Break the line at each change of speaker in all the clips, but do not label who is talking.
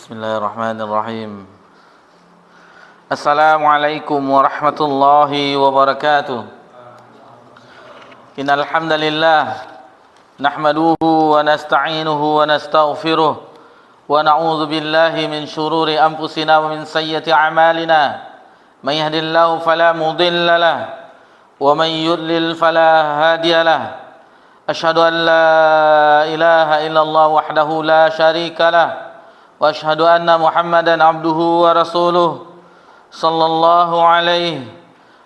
Bismillahirrahmanirrahim. Assalamualaikum warahmatullahi wabarakatuh. Innal hamdalillah nahmaduhu wa nasta'inuhu wa nastaghfiruh wa na'udzu billahi min shururi anfusina wa min sayyiati a'malina. May yahdihillahu fala mudilla lahu wa may yudlil fala hadiya lahu. Asyhadu an la ilaha illallah wahdahu la syarika lahu wa asyhadu anna Muhammadan abduhu wa rasuluh sallallahu alaihi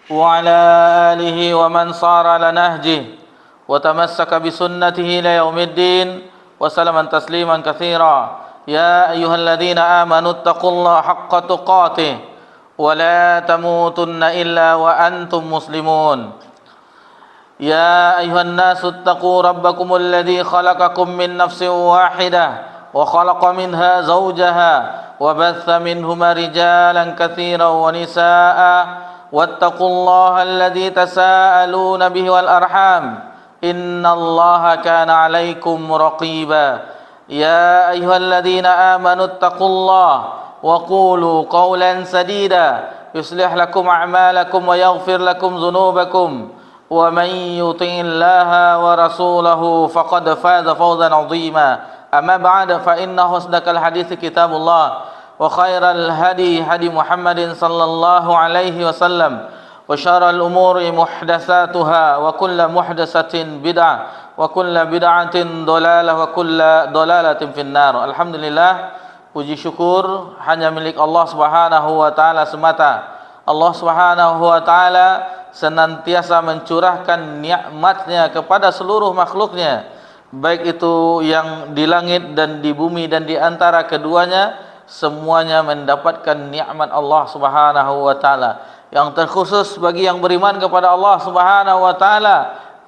wa ala alihi wa man sara ala nahjihi wa tamassaka bi sunnatihi ila yaumiddin wa salaman tasliman katsira. Ya ayyuhalladzina amanu taqullaha haqqa tuqatih wa la tamutunna illa wa antum muslimun. Ya ayyuhan nasu taqu rabbakumul ladzi khalaqakum min nafsin wahidah wa khalaqa minha zawjaha wa batha minhuma rijalan katsiran wa nisaa'a wattaqullaha alladzi tasaaluna bihi wal arham innallaha kana 'alaikum raqiba. Ya ayyuhalladzina amanu taqullaha wa qulu qawlan sadida yuslih lakum a'malakum wa yaghfir lakum dhunubakum wa man yuti'illaha wa rasulahu faqad faza fawzan 'azima. Amma ba'da fa inna husnakal hadits kitabullah wa khairal hadi hadi Muhammadin sallallahu alaihi wasallam wa syarral umuri muhdatsatuha wa kullu muhdatsatin bid'ah wa kullu bid'atin dhalalah wa kullu dhalalatin finnar. Alhamdulillah, puji syukur hanya milik Allah Subhanahu wa taala semata. Allah Subhanahu wa taala senantiasa mencurahkan nikmat-Nya kepada seluruh makhluk-Nya, baik itu yang di langit dan di bumi dan di antara keduanya, semuanya mendapatkan nikmat Allah Subhanahu wa taala. Yang terkhusus bagi yang beriman kepada Allah Subhanahu wa taala,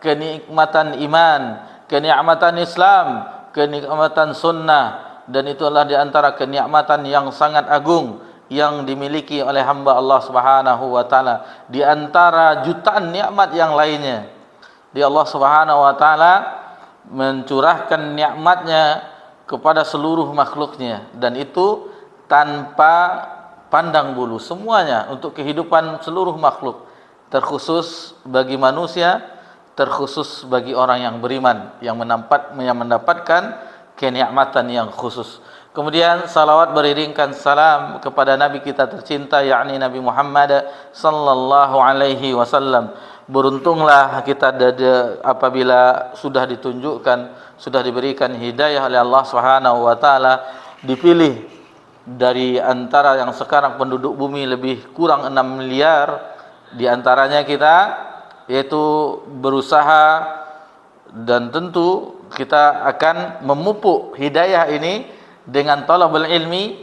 kenikmatan iman, kenikmatan Islam, kenikmatan sunnah, dan itu adalah di antara kenikmatan yang sangat agung yang dimiliki oleh hamba Allah Subhanahu wa taala di antara jutaan nikmat yang lainnya. Di Allah Subhanahu wa taala mencurahkan nikmat-Nya kepada seluruh makhluk-Nya, dan itu tanpa pandang bulu, semuanya untuk kehidupan seluruh makhluk, terkhusus bagi manusia, terkhusus bagi orang yang beriman yang mendapatkan kenikmatan yang khusus. Kemudian salawat beriringkan salam kepada Nabi kita tercinta, yakni Nabi Muhammad sallallahu alaihi wasallam. Beruntunglah kita apabila sudah ditunjukkan, sudah diberikan hidayah oleh Allah Subhanahu wa taala, dipilih dari antara yang sekarang penduduk bumi lebih kurang 6 miliar, di antaranya kita, yaitu berusaha, dan tentu kita akan memupuk hidayah ini dengan talabul ilmi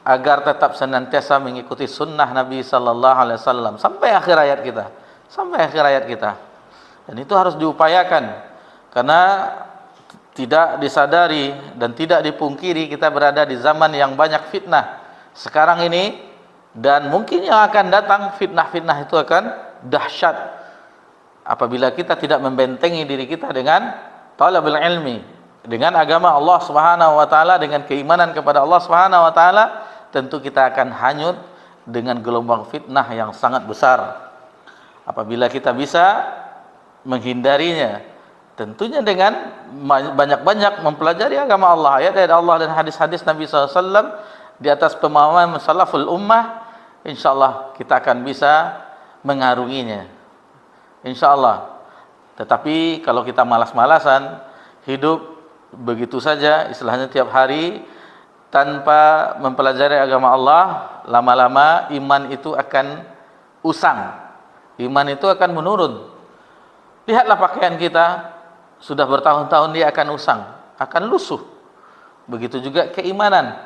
agar tetap senantiasa mengikuti sunnah Nabi sallallahu alaihi wasallam sampai akhir hayat kita. Dan itu harus diupayakan, karena tidak disadari dan tidak dipungkiri kita berada di zaman yang banyak fitnah sekarang ini, dan mungkin yang akan datang fitnah-fitnah itu akan dahsyat apabila kita tidak membentengi diri kita dengan talabul ilmi, dengan agama Allah Subhanahu wa taala, dengan keimanan kepada Allah Subhanahu wa taala. Tentu kita akan hanyut dengan gelombang fitnah yang sangat besar. Apabila kita bisa menghindarinya, tentunya dengan banyak-banyak mempelajari agama Allah, ayat-ayat Allah dan hadis-hadis Nabi SAW di atas pemahaman salaful ummah, insyaallah kita akan bisa mengarunginya, insyaallah. Tetapi kalau kita malas-malasan, hidup begitu saja istilahnya tiap hari tanpa mempelajari agama Allah, lama-lama iman itu akan usang, iman itu akan menurun. Lihatlah pakaian kita, sudah bertahun-tahun dia akan usang, akan lusuh. Begitu juga keimanan,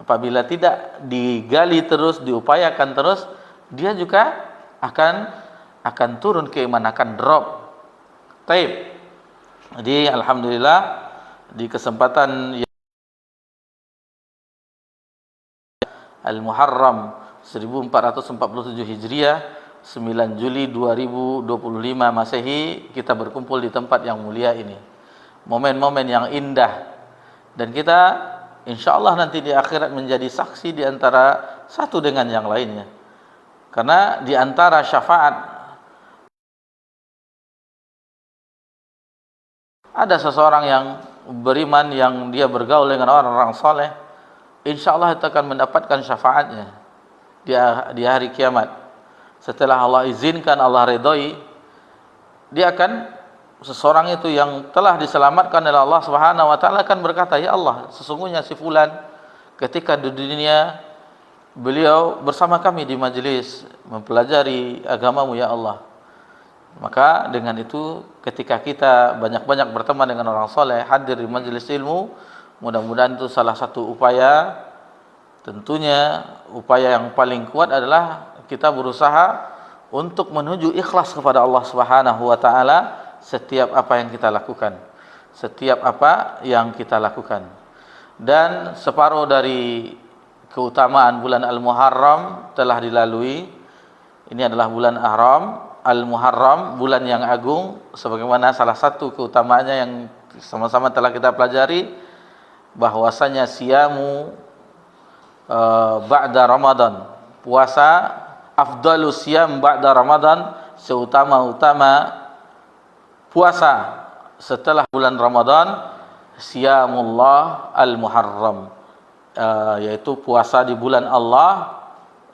apabila tidak digali terus, diupayakan terus, dia juga akan turun, keimanan akan drop. Taib. Jadi alhamdulillah di kesempatan Al-Muharram 1447 Hijriah, 9 Juli 2025 Masehi, kita berkumpul di tempat yang mulia ini. Momen-momen yang indah, dan kita insya Allah nanti di akhirat menjadi saksi di antara satu dengan yang lainnya. Karena di antara syafaat, ada seseorang yang beriman yang dia bergaul dengan orang-orang saleh, insya Allah itu akan mendapatkan syafaatnya di hari kiamat. Setelah Allah izinkan, Allah ridhoi, dia akan, seseorang itu yang telah diselamatkan oleh Allah Subhanahu wa taala akan berkata, ya Allah, sesungguhnya si fulan ketika di dunia beliau bersama kami di majelis mempelajari agamamu ya Allah. Maka dengan itu ketika kita banyak-banyak berteman dengan orang soleh, hadir di majelis ilmu, mudah-mudahan itu salah satu upaya. Tentunya upaya yang paling kuat adalah kita berusaha untuk menuju ikhlas kepada Allah Subhanahu wa taala setiap apa yang kita lakukan. Setiap apa yang kita lakukan. Dan separuh dari keutamaan bulan Al-Muharram telah dilalui. Ini adalah bulan Al-Muharram, bulan yang agung, sebagaimana salah satu keutamaannya yang sama-sama telah kita pelajari, bahwasanya siyamu ba'da Ramadan, puasa afdalus siyam ba'da Ramadan, seutama-utama puasa setelah bulan Ramadan, siyamullah al-Muharram, yaitu puasa di bulan Allah,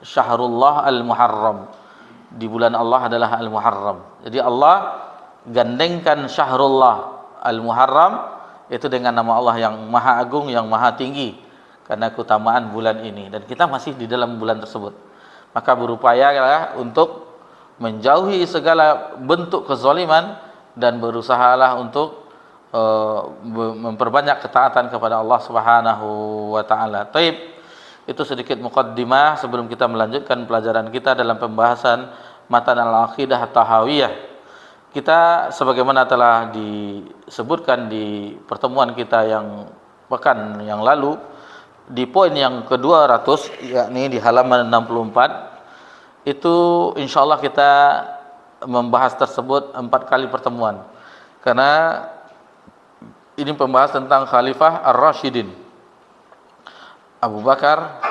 syahrullah al-Muharram, di bulan Allah adalah al-Muharram. Jadi Allah gandengkan syahrullah al-Muharram itu dengan nama Allah yang maha agung, yang maha tinggi, karena keutamaan bulan ini, dan kita masih di dalam bulan tersebut. Maka berupayalah untuk menjauhi segala bentuk kezaliman dan berusahalah untuk memperbanyak ketaatan kepada Allah Subhanahu wa taala. Taib, itu sedikit muqaddimah sebelum kita melanjutkan pelajaran kita dalam pembahasan matan al-aqidah at-tahawiyah. Kita sebagaimana telah disebutkan di pertemuan kita yang pekan yang lalu, di poin yang ke-200, yakni di halaman 64, itu insyaallah kita membahas tersebut 4 kali pertemuan, karena ini membahas tentang Khalifah Ar-Rasyidin, Abu Bakar,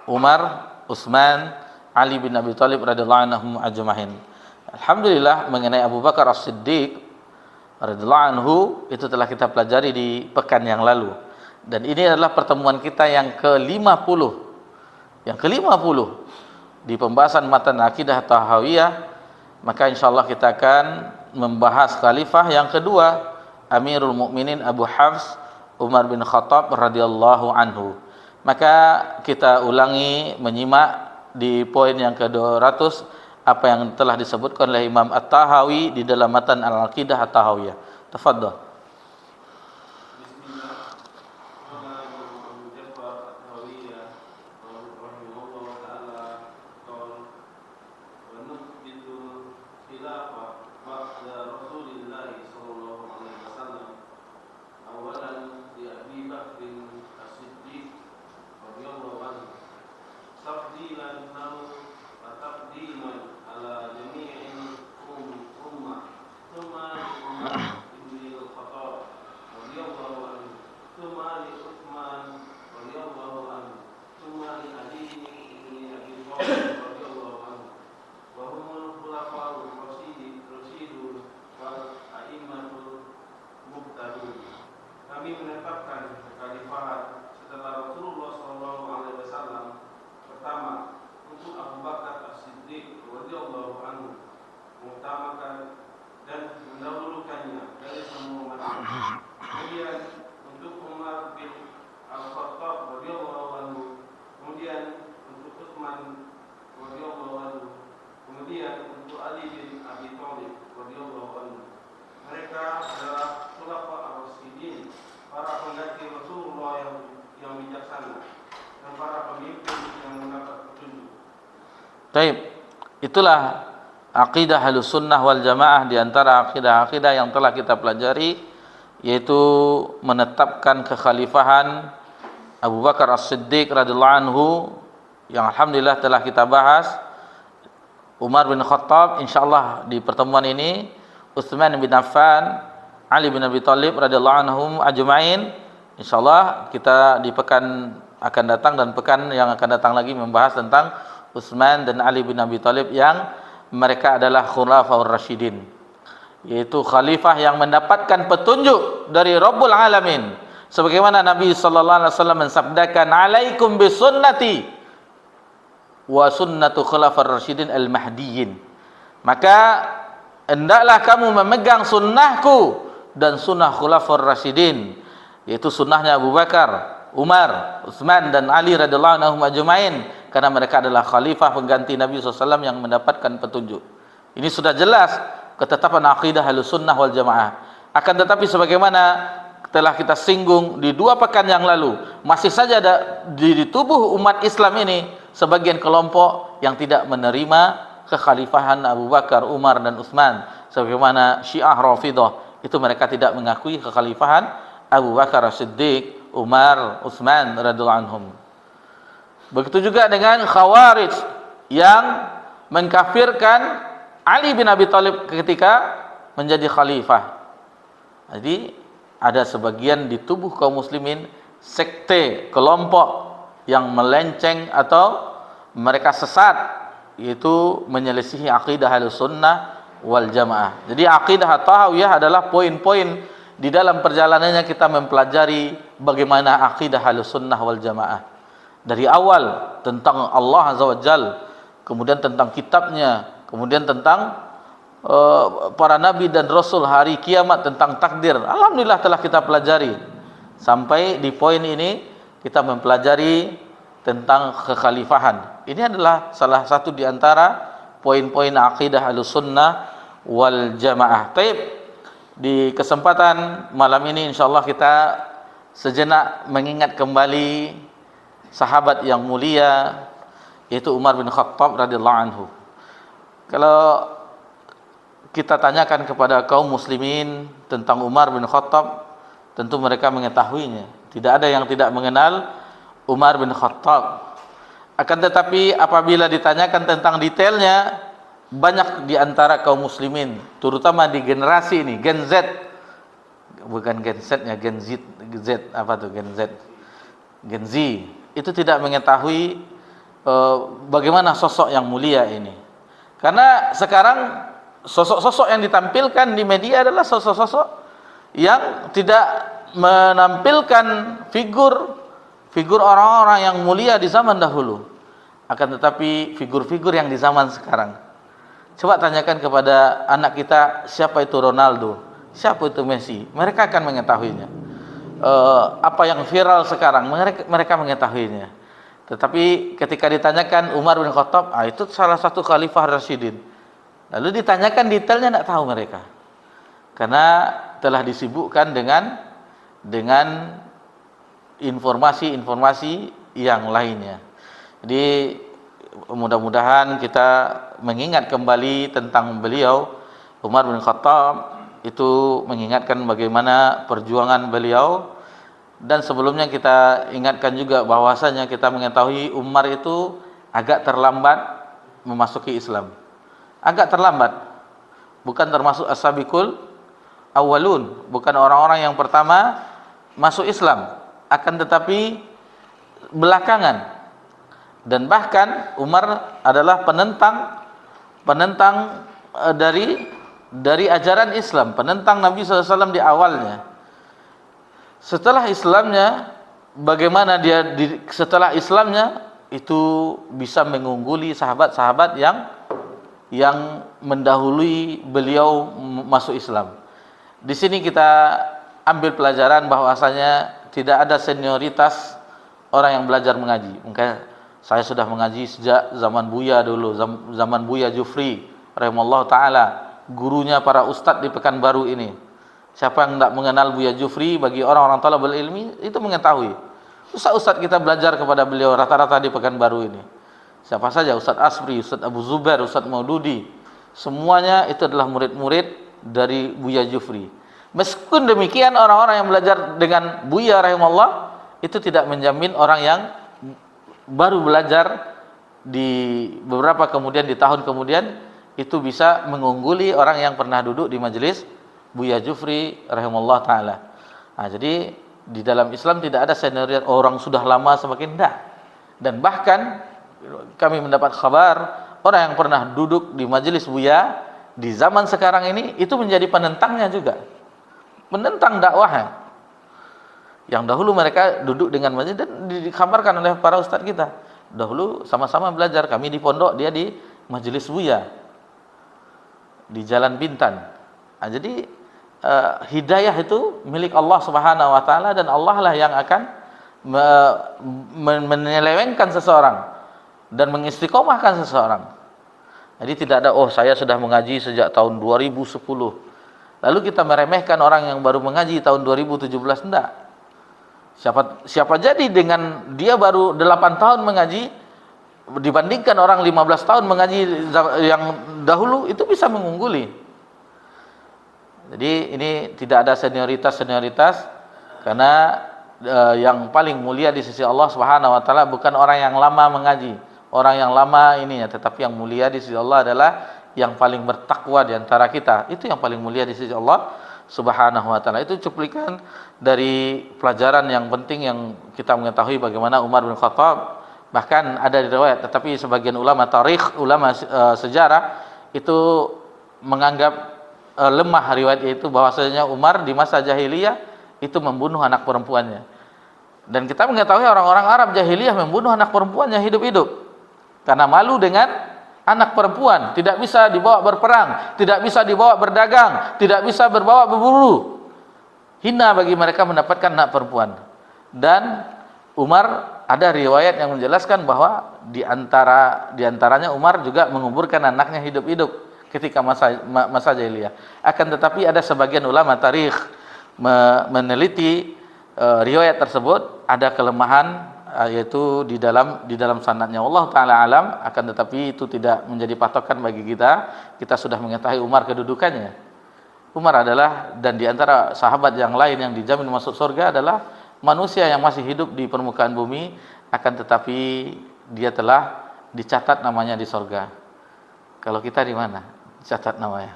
Umar, Utsman, Ali bin Abi Thalib radhiyallahu anhum ajma'in. Alhamdulillah, mengenai Abu Bakar As-Siddiq radhiyallahu anhu itu telah kita pelajari di pekan yang lalu, dan ini adalah pertemuan kita yang ke-50, di pembahasan matan akidah tahawiyah. Maka insyaallah kita akan membahas khalifah yang kedua, Amirul Mukminin Abu Hafs Umar bin Khattab radhiyallahu anhu. Maka kita ulangi menyimak di poin yang ke-200 apa yang telah disebutkan oleh Imam At-Tahawi di dalam matan Al-Aqidah At-Tahawiyah. Tafadhal.
Kami menetapkan kekhalifahan setelah Rasulullah SAW. Pertama, untuk Abu Bakar As-Siddiq radhiyallahu anhu, mengutamakan dan mendahulukannya dari semua manusia. Kemudian untuk Umar bin Al-Khattab radhiyallahu anhu, kemudian untuk Utsman radhiyallahu anhu, kemudian untuk Ali bin Abi Thalib radhiyallahu anhu. Mereka adalah khulafa ar-rasyidin, para pengganti Rasulullah yang bijaksana, dan para pemimpin yang mendapat petunjuk.
Baik, itulah aqidah Ahlussunnah wal Jamaah, di antara akidah-akidah yang telah kita pelajari, yaitu menetapkan kekhalifahan Abu Bakar As-Siddiq radhiyallahu anhu, yang alhamdulillah telah kita bahas. Umar bin Khattab insyaallah di pertemuan ini, Utsman bin Affan, Ali bin Abi Thalib radhiyallahu anhum ajma'in, Insyaallah kita di pekan akan datang dan pekan yang akan datang lagi membahas tentang Utsman dan Ali bin Abi Thalib yang mereka adalah khulafaur rasyidin, yaitu khalifah yang mendapatkan petunjuk dari Rabbul Alamin. Sebagaimana Nabi sallallahu alaihi wasallam mensabdakan, "Alaikum bisunnati wa sunnatu khulafaur rasyidin al-mahdiyyin." Maka hendaklah kamu memegang sunnahku dan sunnah khulafaur rasyidin, yaitu sunnahnya Abu Bakar, Umar, Utsman dan Ali radhiyallahu anhum ajmain, karena mereka adalah khalifah pengganti Nabi SAW yang mendapatkan petunjuk. Ini sudah jelas ketetapan akidah Ahlussunnah wal Jamaah. Akan tetapi sebagaimana telah kita singgung di 2 pekan yang lalu, masih saja ada di tubuh umat Islam ini sebagian kelompok yang tidak menerima kekhalifahan Abu Bakar, Umar dan Utsman. Sebagaimana Syiah Rafidhah, itu mereka tidak mengakui kekhalifahan Abu Bakar As-Siddiq, Umar, Utsman radhiyallahu anhum. Begitu juga dengan Khawarij yang mengkafirkan Ali bin Abi Thalib ketika menjadi khalifah. Jadi ada sebagian di tubuh kaum muslimin sekte, kelompok yang melenceng atau mereka sesat, yaitu menyelisihi akidah Ahlussunnah wal Jamaah. Jadi akidah At-Tahawiyah adalah poin-poin di dalam perjalanannya kita mempelajari bagaimana akidah Ahlussunnah wal Jamaah. Dari awal tentang Allah Azza wa Jalla, kemudian tentang kitabnya, kemudian tentang para nabi dan rasul, hari kiamat, tentang takdir. Alhamdulillah telah kita pelajari. Sampai di poin ini kita mempelajari tentang kekhalifahan. Ini adalah salah satu di antara poin-poin akidah Ahlussunnah wal Jamaah. Baik. Di kesempatan malam ini insyaallah kita sejenak mengingat kembali sahabat yang mulia, yaitu Umar bin Khattab radhiyallahu anhu. Kalau kita tanyakan kepada kaum muslimin tentang Umar bin Khattab, tentu mereka mengetahuinya. Tidak ada yang tidak mengenal Umar bin Khattab. Akan tetapi apabila ditanyakan tentang detailnya, banyak di antara kaum muslimin, terutama di generasi ini, Gen Z, bukan Gen Z-nya, Gen Z, apa tuh Gen Z? Gen Z itu tidak mengetahui bagaimana sosok yang mulia ini. Karena sekarang sosok-sosok yang ditampilkan di media adalah sosok-sosok yang tidak menampilkan figur orang-orang yang mulia di zaman dahulu. Akan tetapi figur-figur yang di zaman sekarang. Coba tanyakan kepada anak kita, siapa itu Ronaldo, siapa itu Messi, mereka akan mengetahuinya. Apa yang viral sekarang, mereka mengetahuinya. Tetapi ketika ditanyakan Umar bin Khattab, itu salah satu khalifah Rasyidin. Lalu ditanyakan detailnya, tidak tahu mereka. Karena telah disibukkan dengan informasi-informasi yang lainnya. Jadi mudah-mudahan kita mengingat kembali tentang beliau. Umar bin Khattab itu mengingatkan bagaimana perjuangan beliau, dan sebelumnya kita ingatkan juga bahwasanya kita mengetahui Umar itu agak terlambat memasuki Islam. Agak terlambat, bukan termasuk as-sabiqul awwalun, bukan orang-orang yang pertama masuk Islam, akan tetapi belakangan. Dan bahkan Umar adalah penentang dari ajaran Islam, penentang Nabi SAW di awalnya. Setelah Islamnya, bagaimana dia setelah Islamnya itu bisa mengungguli sahabat-sahabat yang mendahului beliau masuk Islam. Di sini kita ambil pelajaran bahwasanya tidak ada senioritas orang yang belajar mengaji. Mungkin saya sudah mengaji sejak zaman Buya dulu, zaman Buya Jufri rahimallahu taala, gurunya para ustadz di Pekanbaru ini. Siapa yang tidak mengenal Buya Jufri, bagi orang-orang talabul ilmi itu mengetahui. Ustadz kita belajar kepada beliau rata-rata di Pekanbaru ini. Siapa saja, Ustadz Asri, Ustadz Abu Zubair, Ustadz Maududi, semuanya itu adalah murid-murid dari Buya Jufri. Meskipun demikian, orang-orang yang belajar dengan Buya rahimahullah itu tidak menjamin orang yang baru belajar di beberapa kemudian, di tahun kemudian, itu bisa mengungguli orang yang pernah duduk di majelis Buya Jufri rahimahullah ta'ala. Nah, jadi Di dalam Islam tidak ada senioritas orang sudah lama semakin enggak. Dan bahkan kami mendapat kabar orang yang pernah duduk di majelis buya di zaman sekarang ini itu menjadi penentangnya juga, menentang dakwahnya. Yang dahulu mereka duduk dengan majelis dan dikabarkan oleh para ustadz kita, dahulu sama-sama belajar, kami di pondok, dia di majelis buya di Jalan Bintan. Nah, jadi hidayah itu milik Allah Subhanahu wa taala, dan Allah lah yang akan menyelewengkan seseorang dan mengistiqomahkan seseorang. Jadi tidak ada, oh saya sudah mengaji sejak tahun 2010 lalu kita meremehkan orang yang baru mengaji tahun 2017. Enggak. Siapa jadi dengan dia baru 8 tahun mengaji dibandingkan orang 15 tahun mengaji yang dahulu, itu bisa mengungguli. Jadi ini tidak ada senioritas karena yang paling mulia di sisi Allah Subhanahu wa taala bukan orang yang lama mengaji, orang yang lama ininya, tetapi yang mulia di sisi Allah adalah yang paling bertakwa di antara kita. Itu yang paling mulia di sisi Allah Subhanahu wa taala. Itu cuplikan dari pelajaran yang penting yang kita mengetahui bagaimana Umar bin Khattab. Bahkan ada riwayat, tetapi sebagian ulama tarikh, ulama sejarah itu menganggap lemah riwayat itu, bahwasanya Umar di masa jahiliyah itu membunuh anak perempuannya. Dan kita mengetahui orang-orang Arab jahiliyah membunuh anak perempuannya hidup-hidup karena malu dengan anak perempuan, tidak bisa dibawa berperang, tidak bisa dibawa berdagang, tidak bisa berbawa berburu. Hina bagi mereka mendapatkan anak perempuan. Dan Umar, ada riwayat yang menjelaskan bahwa di antaranya Umar juga menguburkan anaknya hidup-hidup ketika masa jahiliyah. Akan tetapi ada sebagian ulama tarikh meneliti riwayat tersebut ada kelemahan, yaitu di dalam sanadnya. Allah taala alam, akan tetapi itu tidak menjadi patokan bagi kita. Kita sudah mengetahui Umar kedudukannya. Umar adalah, dan di antara sahabat yang lain yang dijamin masuk surga adalah manusia yang masih hidup di permukaan bumi, akan tetapi dia telah dicatat namanya di surga. Kalau kita di mana? Dicatat namanya.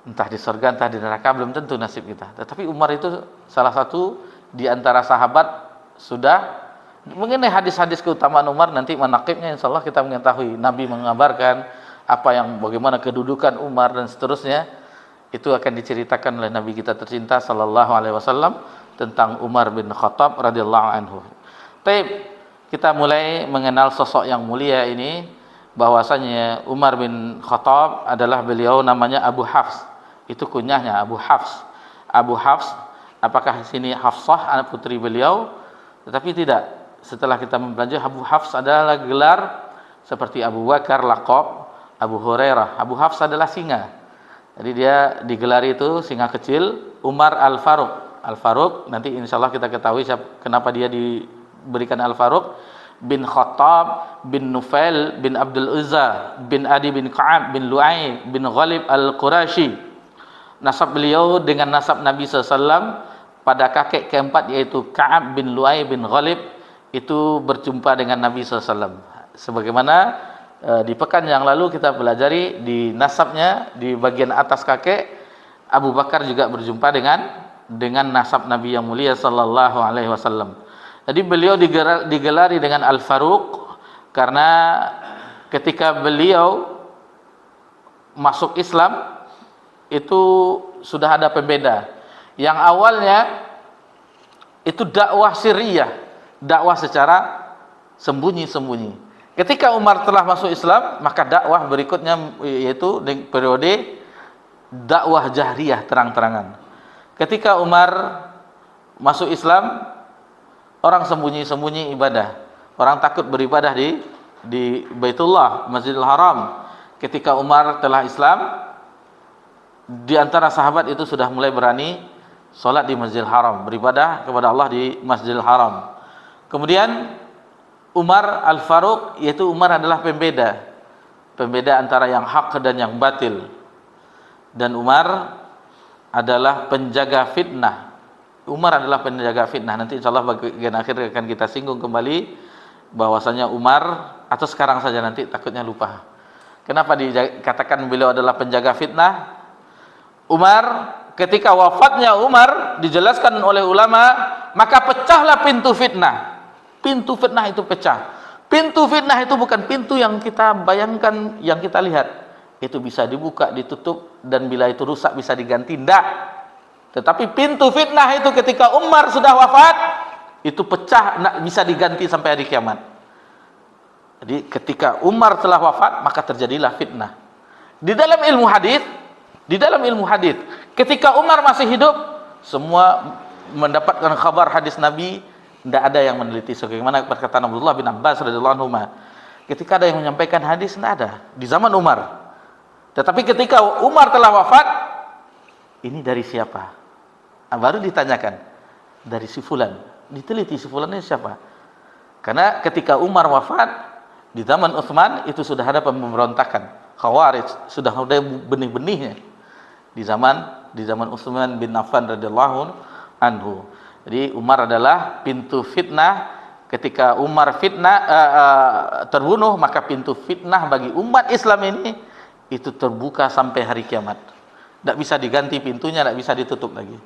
Entah di surga, entah di neraka, belum tentu nasib kita. Tetapi Umar itu salah satu di antara sahabat. Sudah mengenai hadis-hadis keutamaan Umar, nanti manaqibnya insyaallah kita mengetahui. Nabi mengabarkan bagaimana kedudukan Umar dan seterusnya. Itu akan diceritakan oleh Nabi kita tercinta sallallahu alaihi wasallam tentang Umar bin Khattab radhiyallahu anhu. Baik, kita mulai mengenal sosok yang mulia ini, bahwasanya Umar bin Khattab adalah beliau namanya Abu Hafs. Itu kunyahnya Abu Hafs. Abu Hafs, apakah sini Hafsah anak putri beliau? Tetapi tidak. Setelah kita mempelajari, Abu Hafs adalah gelar seperti Abu Bakar laqab Abu Hurairah. Abu Hafs adalah singa. Jadi dia digelar itu singa kecil. Umar Al-Faruq. Al-Faruq nanti insyaallah kita ketahui kenapa dia diberikan Al-Faruq. Bin Khattab bin Nufail bin Abdul Uzza bin Adi bin Ka'ab bin Lu'ay bin Ghalib Al-Qurashi. Nasab beliau dengan nasab Nabi SAW pada kakek keempat, yaitu Ka'ab bin Lu'ay bin Ghalib, itu berjumpa dengan Nabi SAW. Sebagaimana di pekan yang lalu kita pelajari di nasabnya, di bagian atas kakek, Abu Bakar juga berjumpa dengan nasab Nabi yang mulia sallallahu alaihi wasallam. Jadi beliau digelari dengan Al-Faruq karena ketika beliau masuk Islam itu sudah ada pembeda. Yang awalnya itu dakwah sirriyah, dakwah secara sembunyi-sembunyi. Ketika Umar telah masuk Islam, maka dakwah berikutnya yaitu periode dakwah jahriyah, terang-terangan. Ketika Umar masuk Islam, orang sembunyi-sembunyi ibadah. Orang takut beribadah di Baitullah, Masjidil Haram. Ketika Umar telah Islam, di antara sahabat itu sudah mulai berani salat di Masjidil Haram, beribadah kepada Allah di Masjidil Haram. Kemudian Umar Al-Faruq, yaitu Umar adalah pembeda antara yang hak dan yang batil. Dan Umar adalah penjaga fitnah. Umar adalah penjaga fitnah. Nanti insyaallah bagian akhir akan kita singgung kembali bahwasanya Umar, atau sekarang saja nanti takutnya lupa. Kenapa dikatakan beliau adalah penjaga fitnah? Umar, ketika wafatnya Umar, dijelaskan oleh ulama maka pecahlah pintu fitnah. Pintu fitnah itu pecah. Pintu fitnah itu bukan pintu yang kita bayangkan, yang kita lihat. Itu bisa dibuka, ditutup, dan bila itu rusak bisa diganti. Tidak. Tetapi pintu fitnah itu ketika Umar sudah wafat, itu pecah, bisa diganti sampai hari kiamat. Jadi ketika Umar telah wafat, maka terjadilah fitnah. Di dalam ilmu hadis, ketika Umar masih hidup, semua mendapatkan kabar hadis Nabi, tidak ada yang meneliti. Sebagaimana perkataan Abdullah bin Abbas radhiyallahu anhu, ketika ada yang menyampaikan hadis, tidak ada di zaman Umar. Tetapi ketika Umar telah wafat, ini dari siapa? Baru ditanyakan, dari si fulan. Diteliti si fulan ini siapa? Karena ketika Umar wafat, di zaman Utsman itu sudah ada pemberontakan Khawarij, sudah ada benih-benihnya di zaman Utsman bin Affan radhiyallahu anhu. Jadi Umar adalah pintu fitnah. Ketika Umar terbunuh, maka pintu fitnah bagi umat Islam ini itu terbuka sampai hari kiamat. Tidak bisa diganti pintunya, tidak bisa ditutup lagi.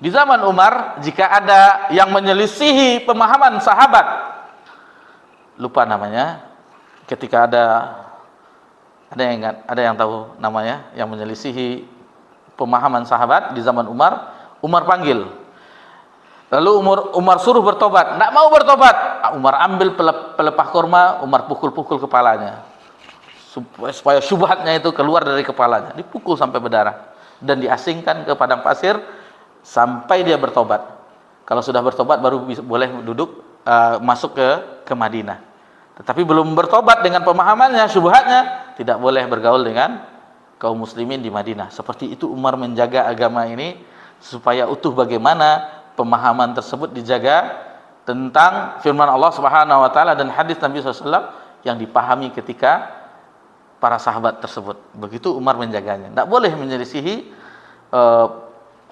Di zaman Umar, jika ada yang menyelisihi pemahaman sahabat, lupa namanya, ketika ada yang ingat, ada yang tahu namanya, yang menyelisihi pemahaman sahabat di zaman Umar, Umar panggil. Lalu Umar suruh bertobat, tidak mau bertobat. Umar ambil pelepah kurma, Umar pukul-pukul kepalanya, supaya syubhatnya itu keluar dari kepalanya, dipukul sampai berdarah, dan diasingkan ke padang pasir sampai dia bertobat. Kalau sudah bertobat baru boleh duduk masuk ke Madinah. Tetapi belum bertobat dengan pemahamannya, syubhatnya, tidak boleh bergaul dengan kaum muslimin di Madinah. Seperti itu Umar menjaga agama ini supaya utuh. Bagaimana pemahaman tersebut dijaga tentang firman Allah Subhanahu wa taala dan hadis Nabi SAW yang dipahami ketika para sahabat tersebut. Begitu Umar menjaganya. Tidak boleh menyelisihi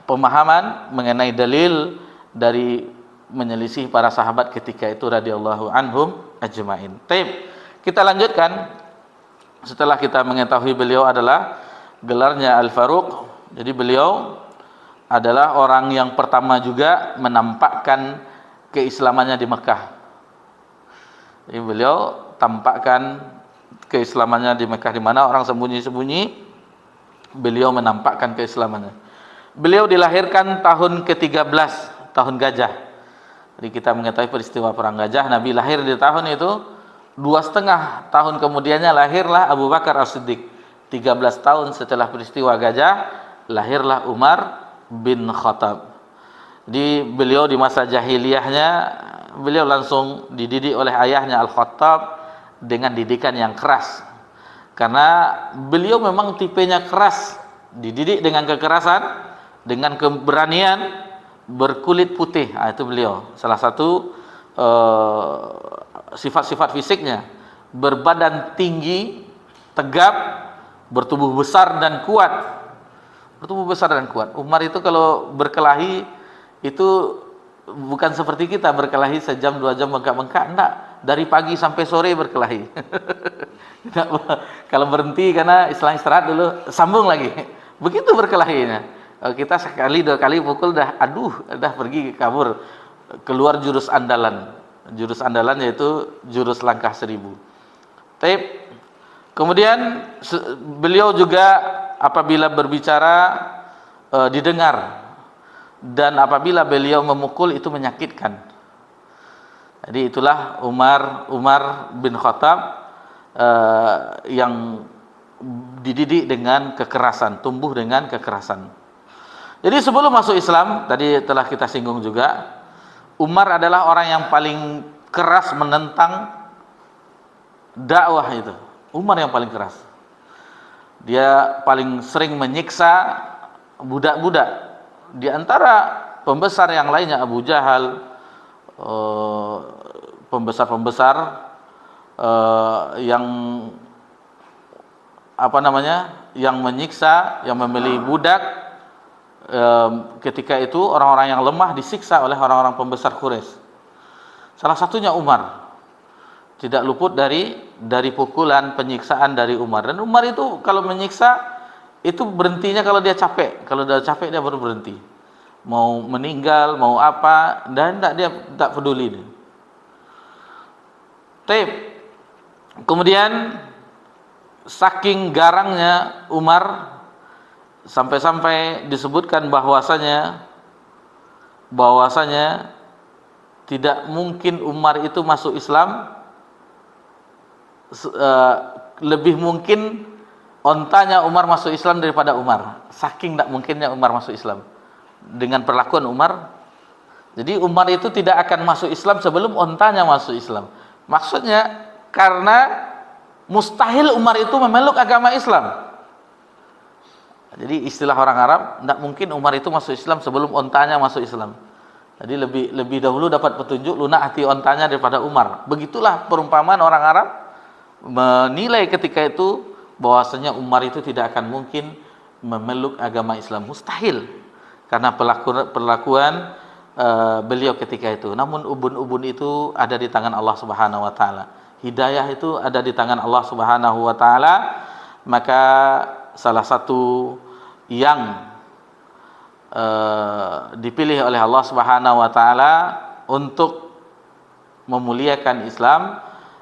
pemahaman mengenai dalil dari menyelisih para sahabat ketika itu radhiyallahu anhum ajmain. Baik, kita lanjutkan. Setelah kita mengetahui beliau adalah gelarnya Al-Faruq, jadi beliau adalah orang yang pertama juga menampakkan keislamannya di Mekah. Jadi beliau tampakkan keislamannya di Mekah, di mana orang sembunyi-sembunyi, beliau menampakkan keislamannya. Beliau dilahirkan tahun ke-13, tahun gajah. Jadi kita mengetahui peristiwa perang gajah, Nabi lahir di tahun itu, 2,5 tahun kemudiannya lahirlah Abu Bakar As-Siddiq. 13 tahun setelah peristiwa gajah, lahirlah Umar bin Khattab. Di beliau di masa jahiliyahnya, beliau langsung dididik oleh ayahnya Al-Khattab dengan didikan yang keras. Karena beliau memang tipenya keras, dididik dengan kekerasan, dengan keberanian, berkulit putih. Itu beliau. Salah satu sifat-sifat fisiknya, berbadan tinggi, tegap, bertubuh besar dan kuat. Bertubuh besar dan kuat. Umar itu kalau berkelahi itu bukan seperti kita berkelahi sejam 2 jam bengkak-bengkak, enggak. Dari pagi sampai sore berkelahi. Kalau berhenti karena istirahat dulu, sambung lagi. Begitu berkelahinya. Kita sekali 2 kali pukul dah pergi kabur, keluar jurus andalan. Jurus andalan yaitu jurus langkah 1000. Tapi kemudian beliau juga apabila berbicara didengar, dan apabila beliau memukul itu menyakitkan. Jadi itulah Umar bin Khattab yang dididik dengan kekerasan, tumbuh dengan kekerasan. Jadi sebelum masuk Islam, tadi telah kita singgung juga, Umar adalah orang yang paling keras menentang dakwah itu. Umar yang paling keras. Dia paling sering menyiksa budak-budak. Di antara pembesar yang lainnya, Abu Jahal, pembesar-pembesar yang yang menyiksa, yang memilih budak. Ketika itu orang-orang yang lemah disiksa oleh orang-orang pembesar Quraisy. Salah satunya Umar. Tidak luput dari pukulan, penyiksaan dari Umar. Dan Umar itu kalau menyiksa itu berhentinya kalau dia capek. Kalau dia capek dia baru berhenti. mau meninggal, mau apa, dan dia tak peduli dia. Kemudian saking garangnya Umar sampai-sampai disebutkan bahwasanya tidak mungkin Umar itu masuk Islam, lebih mungkin ontanya Umar masuk Islam daripada Umar. Saking tak mungkinnya Umar masuk Islam dengan perlakuan Umar. Jadi Umar itu tidak akan masuk Islam sebelum ontanya masuk Islam. Maksudnya karena mustahil Umar itu memeluk agama Islam. Jadi istilah orang Arab, tidak mungkin Umar itu masuk Islam sebelum ontanya masuk Islam. Jadi lebih dahulu dapat petunjuk lunak hati ontanya daripada Umar. Begitulah perumpamaan orang Arab menilai ketika itu bahwasanya Umar itu tidak akan mungkin memeluk agama Islam, mustahil karena perlakuan beliau ketika itu. Namun ubun-ubun itu ada di tangan Allah Subhanahu wa taala. Hidayah itu ada di tangan Allah Subhanahu wa taala. Maka salah satu yang dipilih oleh Allah Subhanahu wa taala untuk memuliakan Islam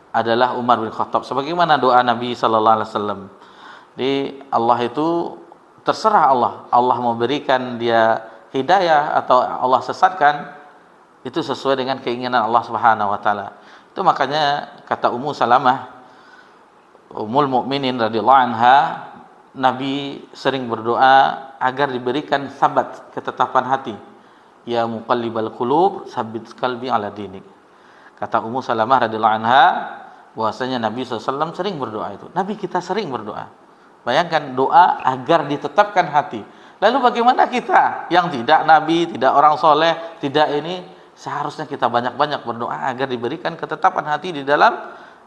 adalah Umar bin Khattab, sebagaimana doa Nabi sallallahu alaihi wasallam. Jadi Allah itu terserah Allah mau berikan dia hidayah atau Allah sesatkan, itu sesuai dengan keinginan Allah Subhanahu wa taala. Itu makanya kata Ummu Salamah Ummul Mukminin radhiyallahu anha, Nabi sering berdoa agar diberikan sabat, ketetapan hati. Ya muqallibal qulub, tsabbit qalbi ala dinik. Kata Ummu Salamah radhiyallahu anha bahwasanya Nabi SAW sering berdoa itu. Nabi kita sering berdoa. Bayangkan doa agar ditetapkan hati. Lalu bagaimana kita yang tidak nabi, tidak orang soleh, tidak ini, seharusnya kita banyak-banyak berdoa agar diberikan ketetapan hati di dalam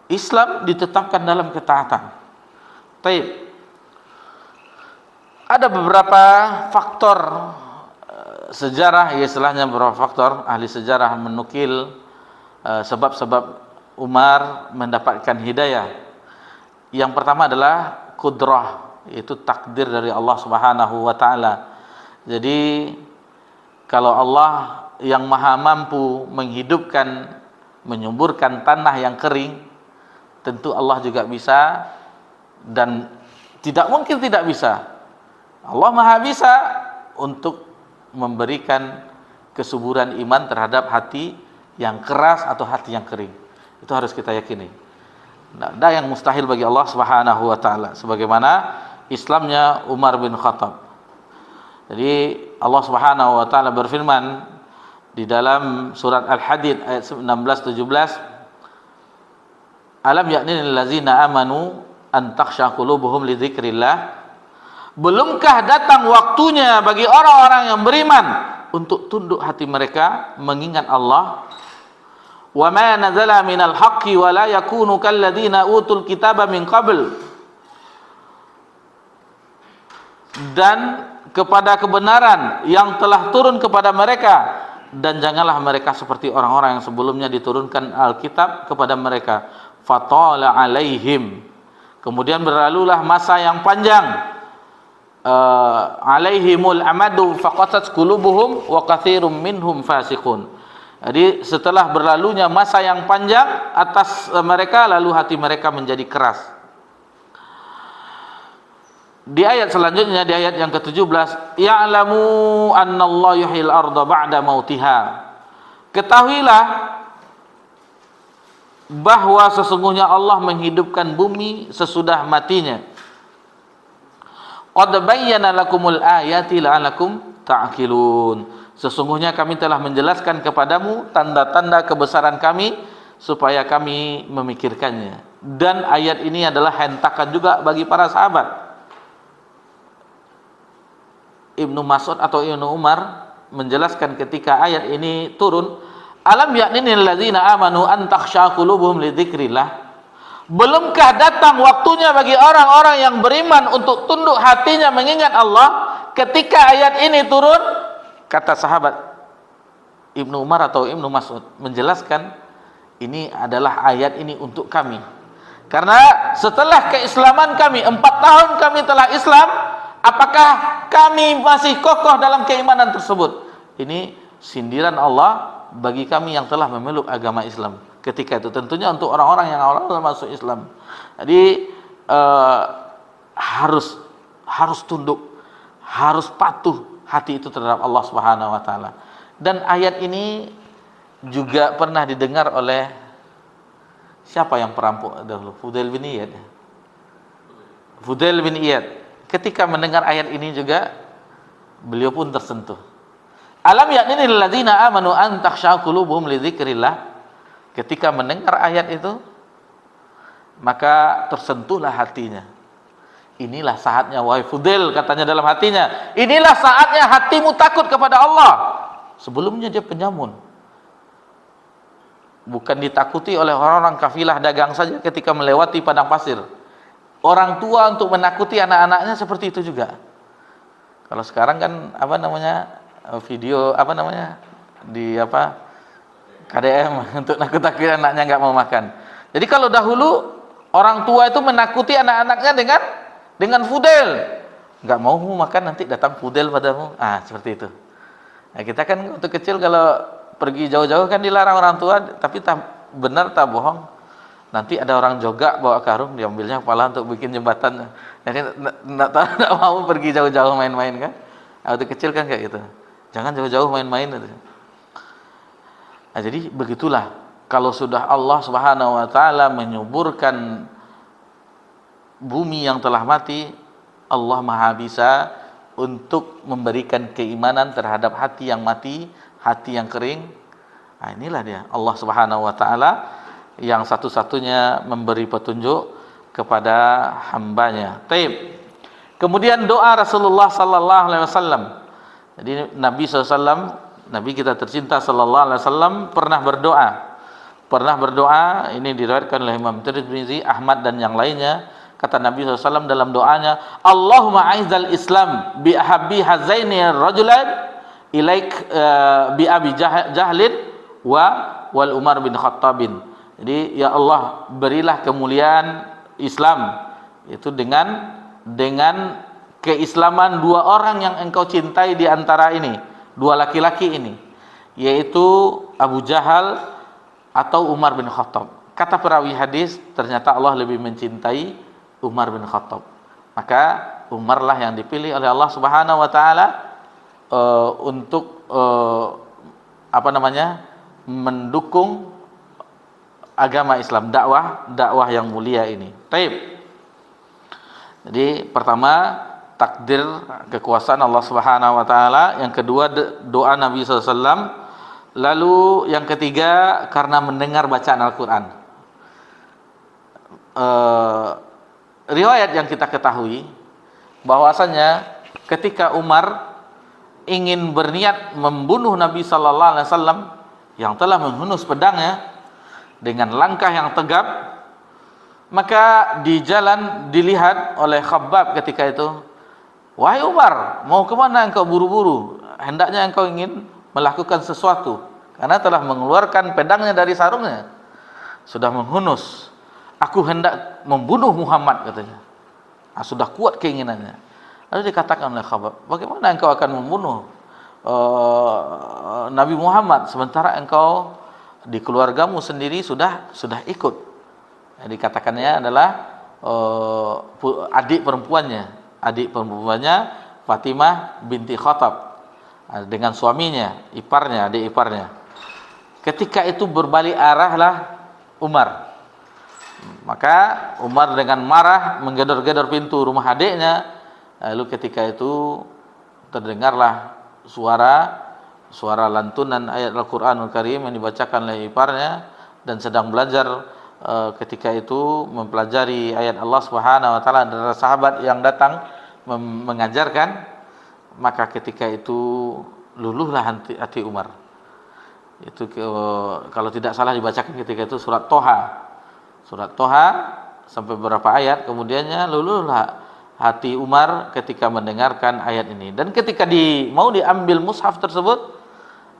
Islam, ditetapkan dalam ketaatan. Baik. Ada beberapa faktor sejarah, ya istilahnya beberapa faktor, ahli sejarah menukil sebab-sebab Umar mendapatkan hidayah. Yang pertama adalah kudrah, yaitu takdir dari Allah Subhanahu wa taala. Jadi kalau Allah yang maha mampu menghidupkan, menyuburkan tanah yang kering, tentu Allah juga bisa, dan tidak mungkin tidak bisa. Allah maha bisa untuk memberikan kesuburan iman terhadap hati yang keras atau hati yang kering. Itu harus kita yakini. Tidak ada yang mustahil bagi Allah Subhanahu wa taala, sebagaimana Islamnya Umar bin Khattab. Jadi Allah Subhanahu wa taala berfirman di dalam surat Al-Hadid ayat 16-17, Alam ya'nil ladzina amanu an takhsha qulubuhum li dzikrillah. Belumkah datang waktunya bagi orang-orang yang beriman untuk tunduk hati mereka mengingat Allah? Wa ma nazala minal haqqi wa la yakunu kalladzina utul kitaba min qabl. Dan kepada kebenaran yang telah turun kepada mereka, dan janganlah mereka seperti orang-orang yang sebelumnya diturunkan Alkitab kepada mereka. Fatala alaihim, kemudian berlalulah masa yang panjang, alaihimul amadu faqatat qulubuhum wa katsirum minhum fasiqun. Jadi setelah berlalunya masa yang panjang atas mereka, lalu hati mereka menjadi keras. Di ayat selanjutnya, di ayat yang ke-17, ya'lamu annallaha yuhyil arda ba'da mautiha. Ketahuilah bahwa sesungguhnya Allah menghidupkan bumi sesudah matinya. Qad bayyana lakumul ayati la'alakum ta'qilun. Sesungguhnya kami telah menjelaskan kepadamu tanda-tanda kebesaran kami supaya kami memikirkannya. Dan ayat ini adalah hentakan juga bagi para sahabat. Ibnu Mas'ud atau Ibnu Umar menjelaskan ketika ayat ini turun, alam ya'ninil ladzina amanu an takhsha qulubuhum li dzikrillah. Belumkah datang waktunya bagi orang-orang yang beriman untuk tunduk hatinya mengingat Allah ketika ayat ini turun? Kata sahabat Ibnu Umar atau Ibnu Mas'ud menjelaskan, ini adalah ayat ini untuk kami. Karena setelah keislaman kami, 4 tahun kami telah Islam, apakah kami masih kokoh dalam keimanan tersebut? ini sindiran Allah bagi kami yang telah memeluk agama Islam. Ketika itu tentunya untuk orang-orang yang awal-awal masuk Islam. Jadi harus tunduk, harus patuh hati itu terhadap Allah Subhanahu wa taala. Dan ayat ini juga pernah didengar oleh siapa yang perampok dahulu? Fudail bin Iyad. Fudail bin Iyad ketika mendengar ayat ini juga beliau pun tersentuh. Alam yakni lil ladzina amanu an takhsha qulubuhum li dzikrillah. Ketika mendengar ayat itu maka tersentuhlah hatinya. Inilah saatnya, wahai Fudail, katanya dalam hatinya, inilah saatnya hatimu takut kepada Allah. Sebelumnya dia penyamun, bukan ditakuti oleh orang-orang kafilah dagang saja ketika melewati padang pasir. Orang tua untuk menakuti anak-anaknya seperti itu juga. Kalau sekarang kan video di KDM untuk nakut-nakuti anaknya nggak mau makan. Jadi kalau dahulu orang tua itu menakuti anak-anaknya dengan Fudail, nggak mau makan nanti datang Fudail padamu. Seperti itu. Nah, kita kan waktu kecil kalau pergi jauh-jauh kan dilarang orang tua, tapi benar tak bohong. Nanti ada orang jogak bawa karung, diambilnya kepala untuk bikin jembatan. Jadi nggak mau pergi jauh-jauh main-main kan? Waktu kecil kan kayak gitu. Jangan jauh-jauh main-main. Nah, jadi begitulah. Kalau sudah Allah Subhanahu wa taala menyuburkan bumi yang telah mati, Allah Maha bisa untuk memberikan keimanan terhadap hati yang mati, hati yang kering. Nah, inilah dia Allah Subhanahu wa taala yang satu-satunya memberi petunjuk kepada hambanya. Taib. Kemudian doa Rasulullah sallallahu alaihi wasallam. Jadi Nabi SAW, Nabi kita tercinta sallallahu alaihi wasallam pernah berdoa, ini diriwayatkan oleh Imam Tirmizi, Ahmad dan yang lainnya. Kata Nabi SAW dalam doanya, Allahumma a'izzal Islam bi ahabbi hazaini rajulan ilaik bi Abi Jahlin wal Umar bin Khattabin. Jadi ya Allah, berilah kemuliaan Islam itu dengan keislaman dua orang yang engkau cintai di antara ini, dua laki-laki ini, yaitu Abu Jahal atau Umar bin Khattab. Kata perawi hadis, ternyata Allah lebih mencintai Umar bin Khattab. Maka Umarlah yang dipilih oleh Allah Subhanahu wa taala untuk mendukung agama Islam, dakwah yang mulia ini. Taib. Jadi pertama takdir kekuasaan Allah Subhanahu wa taala, yang kedua doa Nabi SAW, lalu yang ketiga karena mendengar bacaan Al-Qur'an. Riwayat yang kita ketahui bahwasanya ketika Umar ingin berniat membunuh Nabi sallallahu alaihi wasallam yang telah menghunus pedangnya dengan langkah yang tegap, maka di jalan dilihat oleh Khabbab ketika itu, "Wahai Umar, mau kemana engkau buru-buru? Hendaknya engkau ingin melakukan sesuatu, karena telah mengeluarkan pedangnya dari sarungnya, sudah menghunus. Aku hendak membunuh Muhammad," katanya. Sudah kuat keinginannya. Lalu dikatakan oleh Khabbab, "Bagaimana engkau akan membunuh Nabi Muhammad sementara engkau di keluargamu sendiri sudah ikut?" Dikatakannya adalah adik perempuannya Fatimah binti Khattab dengan suaminya, adik iparnya. Ketika itu berbalik arahlah Umar. Maka Umar dengan marah menggedor-gedor pintu rumah adiknya. Lalu ketika itu terdengarlah suara lantunan ayat Al-Qur'anul Karim yang dibacakan oleh iparnya, dan sedang belajar ketika itu mempelajari ayat Allah Subhanahu wa taala, dan sahabat yang datang mengajarkan. Maka ketika itu luluhlah hati Umar. Itu kalau tidak salah dibacakan ketika itu surat Toha sampai beberapa ayat, kemudiannya luluhlah hati Umar ketika mendengarkan ayat ini. Dan ketika mau diambil mushaf tersebut,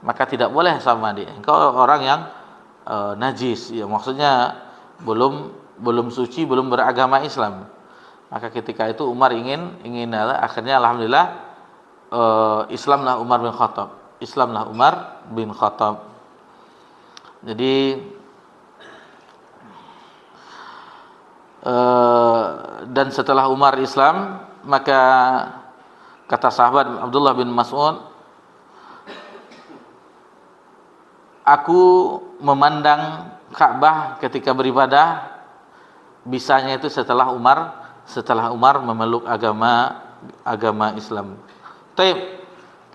maka tidak boleh sama dia, engkau orang yang najis, ya maksudnya belum suci, belum beragama Islam. Maka ketika itu Umar ingin akhirnya alhamdulillah Islamlah Umar bin Khattab. Islamlah Umar bin Khattab. Jadi dan setelah Umar Islam, maka kata sahabat Abdullah bin Mas'ud, aku memandang Ka'bah ketika beribadah bisanya itu setelah Umar memeluk agama Islam. Baik,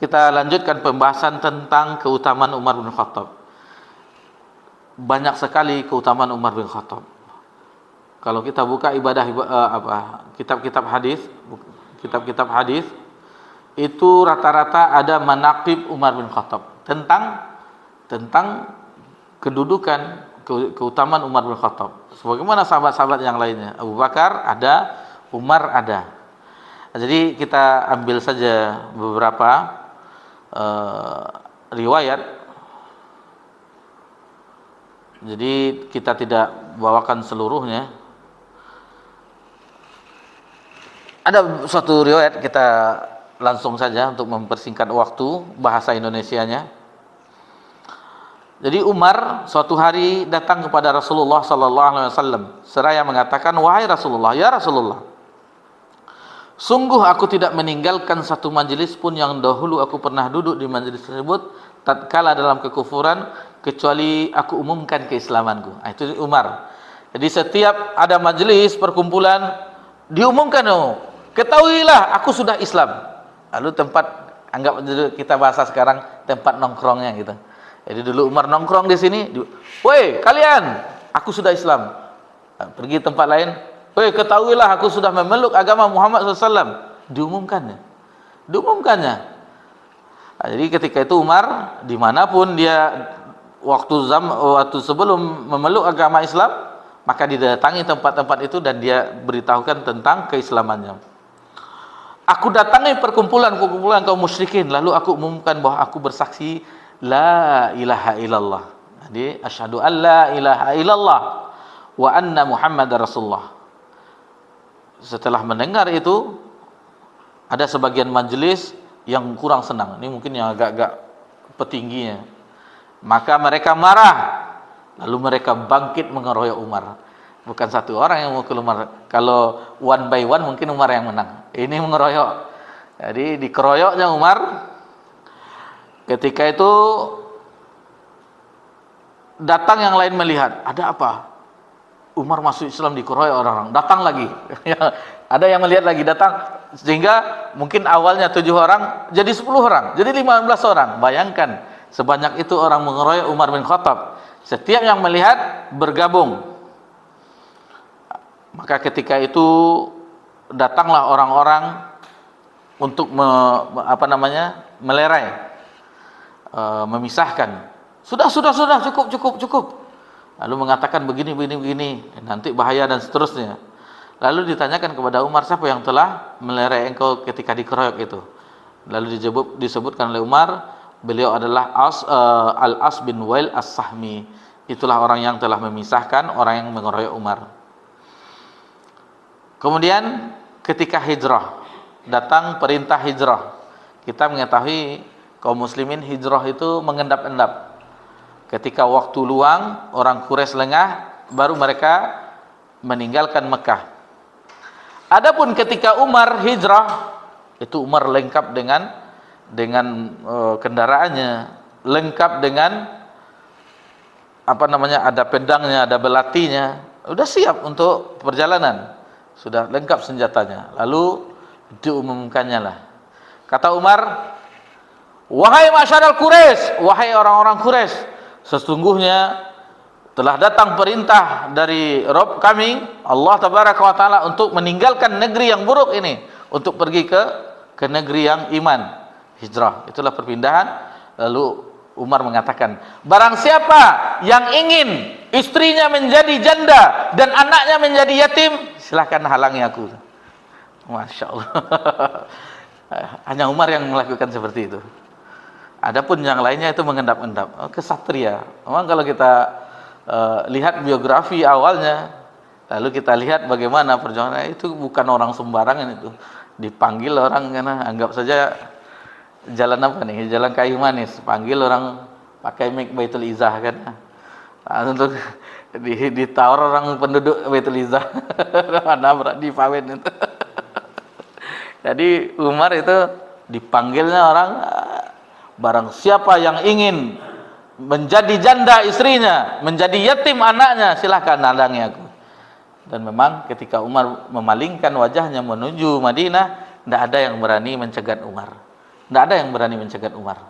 kita lanjutkan pembahasan tentang keutamaan Umar bin Khattab. Banyak sekali keutamaan Umar bin Khattab. Kalau kita buka kitab-kitab hadis itu rata-rata ada manaqib Umar bin Khattab tentang kedudukan keutamaan Umar bin Khattab. Sebagaimana sahabat-sahabat yang lainnya, Abu Bakar ada, Umar ada. Jadi kita ambil saja beberapa riwayat. Jadi kita tidak bawakan seluruhnya. Ada suatu riwayat, kita langsung saja untuk mempersingkat waktu bahasa Indonesianya. Jadi Umar suatu hari datang kepada Rasulullah sallallahu alaihi wasallam seraya mengatakan, "Wahai Rasulullah, ya Rasulullah, sungguh aku tidak meninggalkan satu majelis pun yang dahulu aku pernah duduk di majelis tersebut tatkala dalam kekufuran, kecuali aku umumkan keislamanku." Itu Umar. Jadi setiap ada majelis perkumpulan diumumkan, ketahuilah aku sudah Islam. Lalu tempat, anggap kita bahasa sekarang, tempat nongkrongnya gitu. Jadi dulu Umar nongkrong di sini, "Woi kalian, aku sudah Islam." Pergi tempat lain, "Woi ketahuilah aku sudah memeluk agama Muhammad SAW." Diumumkannya. Jadi ketika itu Umar dimanapun dia waktu sebelum memeluk agama Islam, maka didatangi tempat-tempat itu dan dia beritahukan tentang keislamannya. "Aku datangi perkumpulan kaum musyrikin, lalu aku umumkan bahwa aku bersaksi la ilaha illallah." Jadi asyhadu an la ilaha illallah wa anna Muhammadar Rasulullah. Setelah mendengar itu, ada sebagian majelis yang kurang senang. Ini mungkin yang agak-agak petingginya. Maka mereka marah. Lalu mereka bangkit mengeroyok Umar. Bukan satu orang yang mukul Umar. Kalau one by one mungkin Umar yang menang. Ini mengeroyok. Jadi dikeroyoknya Umar. Ketika itu datang yang lain melihat, ada apa? Umar masuk Islam dikeroyok orang-orang. Datang lagi. Ada yang melihat lagi, datang. Sehingga mungkin awalnya 7 orang jadi 10 orang, jadi 15 orang. Bayangkan sebanyak itu orang mengeroyok Umar bin Khattab. Setiap yang melihat bergabung. Maka ketika itu datanglah orang-orang untuk melerai, memisahkan. Sudah, cukup. Lalu mengatakan begini, nanti bahaya dan seterusnya. Lalu ditanyakan kepada Umar, siapa yang telah melerai engkau ketika dikeroyok itu? Lalu disebutkan oleh Umar, beliau adalah Al-As bin Wail As-Sahmi. Itulah orang yang telah memisahkan orang yang mengeroyok Umar. Kemudian ketika hijrah, datang perintah hijrah. Kita mengetahui kaum muslimin hijrah itu mengendap-endap. Ketika waktu luang, orang Quraisy lengah, baru mereka meninggalkan Mekah. Adapun ketika Umar hijrah, itu Umar lengkap dengan kendaraannya, lengkap dengan ada pedangnya, ada belatinya, sudah siap untuk perjalanan, sudah lengkap senjatanya. Lalu diumumkannya lah. Kata Umar, "Wahai masyarakat Quraisy, wahai orang-orang Quraisy, sesungguhnya telah datang perintah dari Rabb kami, Allah Tabaraka wa Ta'ala, untuk meninggalkan negeri yang buruk ini, untuk pergi ke negeri yang iman." Hijrah, itulah perpindahan. Lalu Umar mengatakan, "Barang siapa yang ingin istrinya menjadi janda dan anaknya menjadi yatim, silakan halangi aku." Masya Allah. Hanya Umar yang melakukan seperti itu. Adapun yang lainnya itu mengendap-endap. Kesatria. Memang kalau kita lihat biografi awalnya, lalu kita lihat bagaimana perjuangan, itu bukan orang sembarangan itu. Dipanggil orang karena anggap saja Jalan apa nih? Jalan Kayu Manis. Panggil orang pakai mic Baitul Izzah kan. Untuk ditawar orang penduduk Baitul Izzah. Nabrak di pawin itu. Jadi Umar itu dipanggilnya orang, barang siapa yang ingin menjadi janda istrinya, menjadi yatim anaknya, silahkan halangi aku. Dan memang ketika Umar memalingkan wajahnya menuju Madinah, tidak ada yang berani mencegat Umar. Tidak ada yang berani mencegat Umar.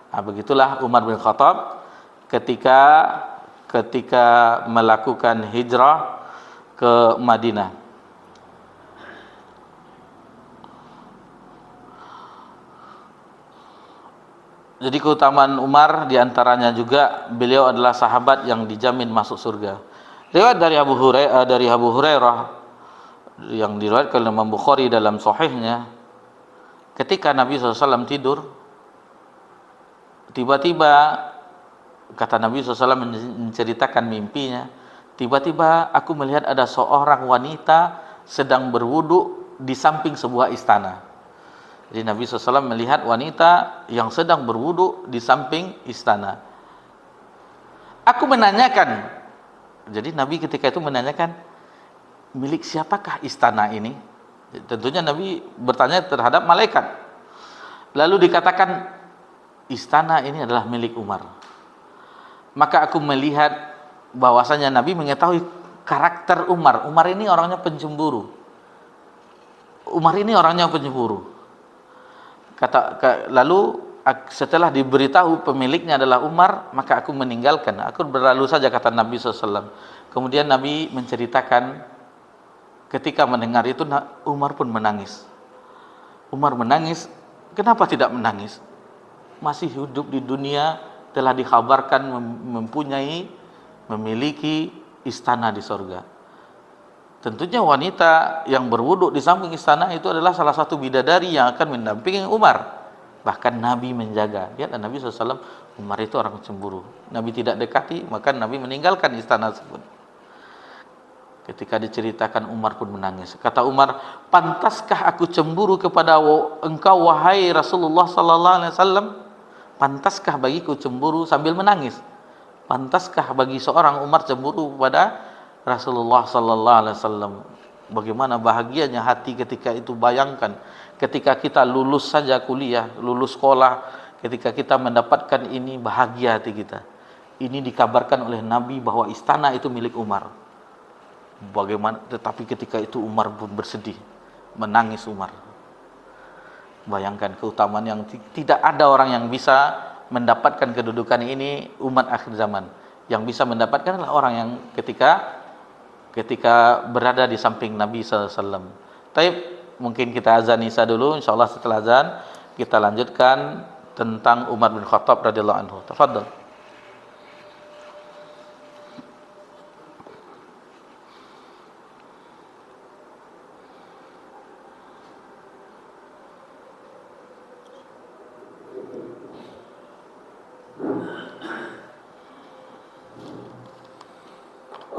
Nah, begitulah Umar bin Khattab ketika melakukan hijrah ke Madinah. Jadi keutamaan Umar diantaranya juga beliau adalah sahabat yang dijamin masuk surga. Riwayat dari Abu Hurairah yang diriwayatkan oleh Imam Bukhari dalam sahihnya, ketika Nabi SAW tidur, tiba-tiba kata Nabi SAW menceritakan mimpinya, tiba-tiba aku melihat ada seorang wanita sedang berwudu di samping sebuah istana. Jadi Nabi SAW melihat wanita yang sedang berwudu di samping istana. Aku menanyakan, jadi Nabi ketika itu menanyakan, milik siapakah istana ini? Tentunya Nabi bertanya terhadap malaikat. Lalu dikatakan, istana ini adalah milik Umar. Maka aku melihat bahwasanya Nabi mengetahui karakter Umar. Umar ini orangnya pencemburu. Lalu setelah diberitahu pemiliknya adalah Umar, maka aku meninggalkan. Aku berlalu saja, kata Nabi SAW. Kemudian Nabi menceritakan ketika mendengar itu Umar pun menangis. Umar menangis. Kenapa tidak menangis? Masih hidup di dunia, telah dikhabarkan memiliki istana di sorga. Tentunya wanita yang berwudu di samping istana itu adalah salah satu bidadari yang akan mendampingi Umar. Bahkan Nabi menjaga. Lihat Nabi SAW, Umar itu orang cemburu. Nabi tidak dekati, maka Nabi meninggalkan istana tersebut. Ketika diceritakan, Umar pun menangis. Kata Umar, pantaskah aku cemburu kepada engkau wahai Rasulullah SAW? Pantaskah bagiku cemburu sambil menangis? Pantaskah bagi seorang Umar cemburu kepada Rasulullah SAW? Bagaimana bahagianya hati ketika itu. Bayangkan ketika kita lulus saja kuliah, lulus sekolah, ketika kita mendapatkan ini, bahagia hati kita. Ini dikabarkan oleh Nabi bahwa istana itu milik Umar. Bagaimana? Tetapi ketika itu Umar pun bersedih, menangis Umar. Bayangkan keutamaan yang tidak ada orang yang bisa mendapatkan kedudukan ini umat akhir zaman. Yang bisa mendapatkan adalah orang yang ketika berada di samping Nabi SAW. Taib, mungkin kita azan Isya dulu. InsyaAllah setelah azan kita lanjutkan tentang Umar bin Khattab radhiyallahu anhu. Tafadhal.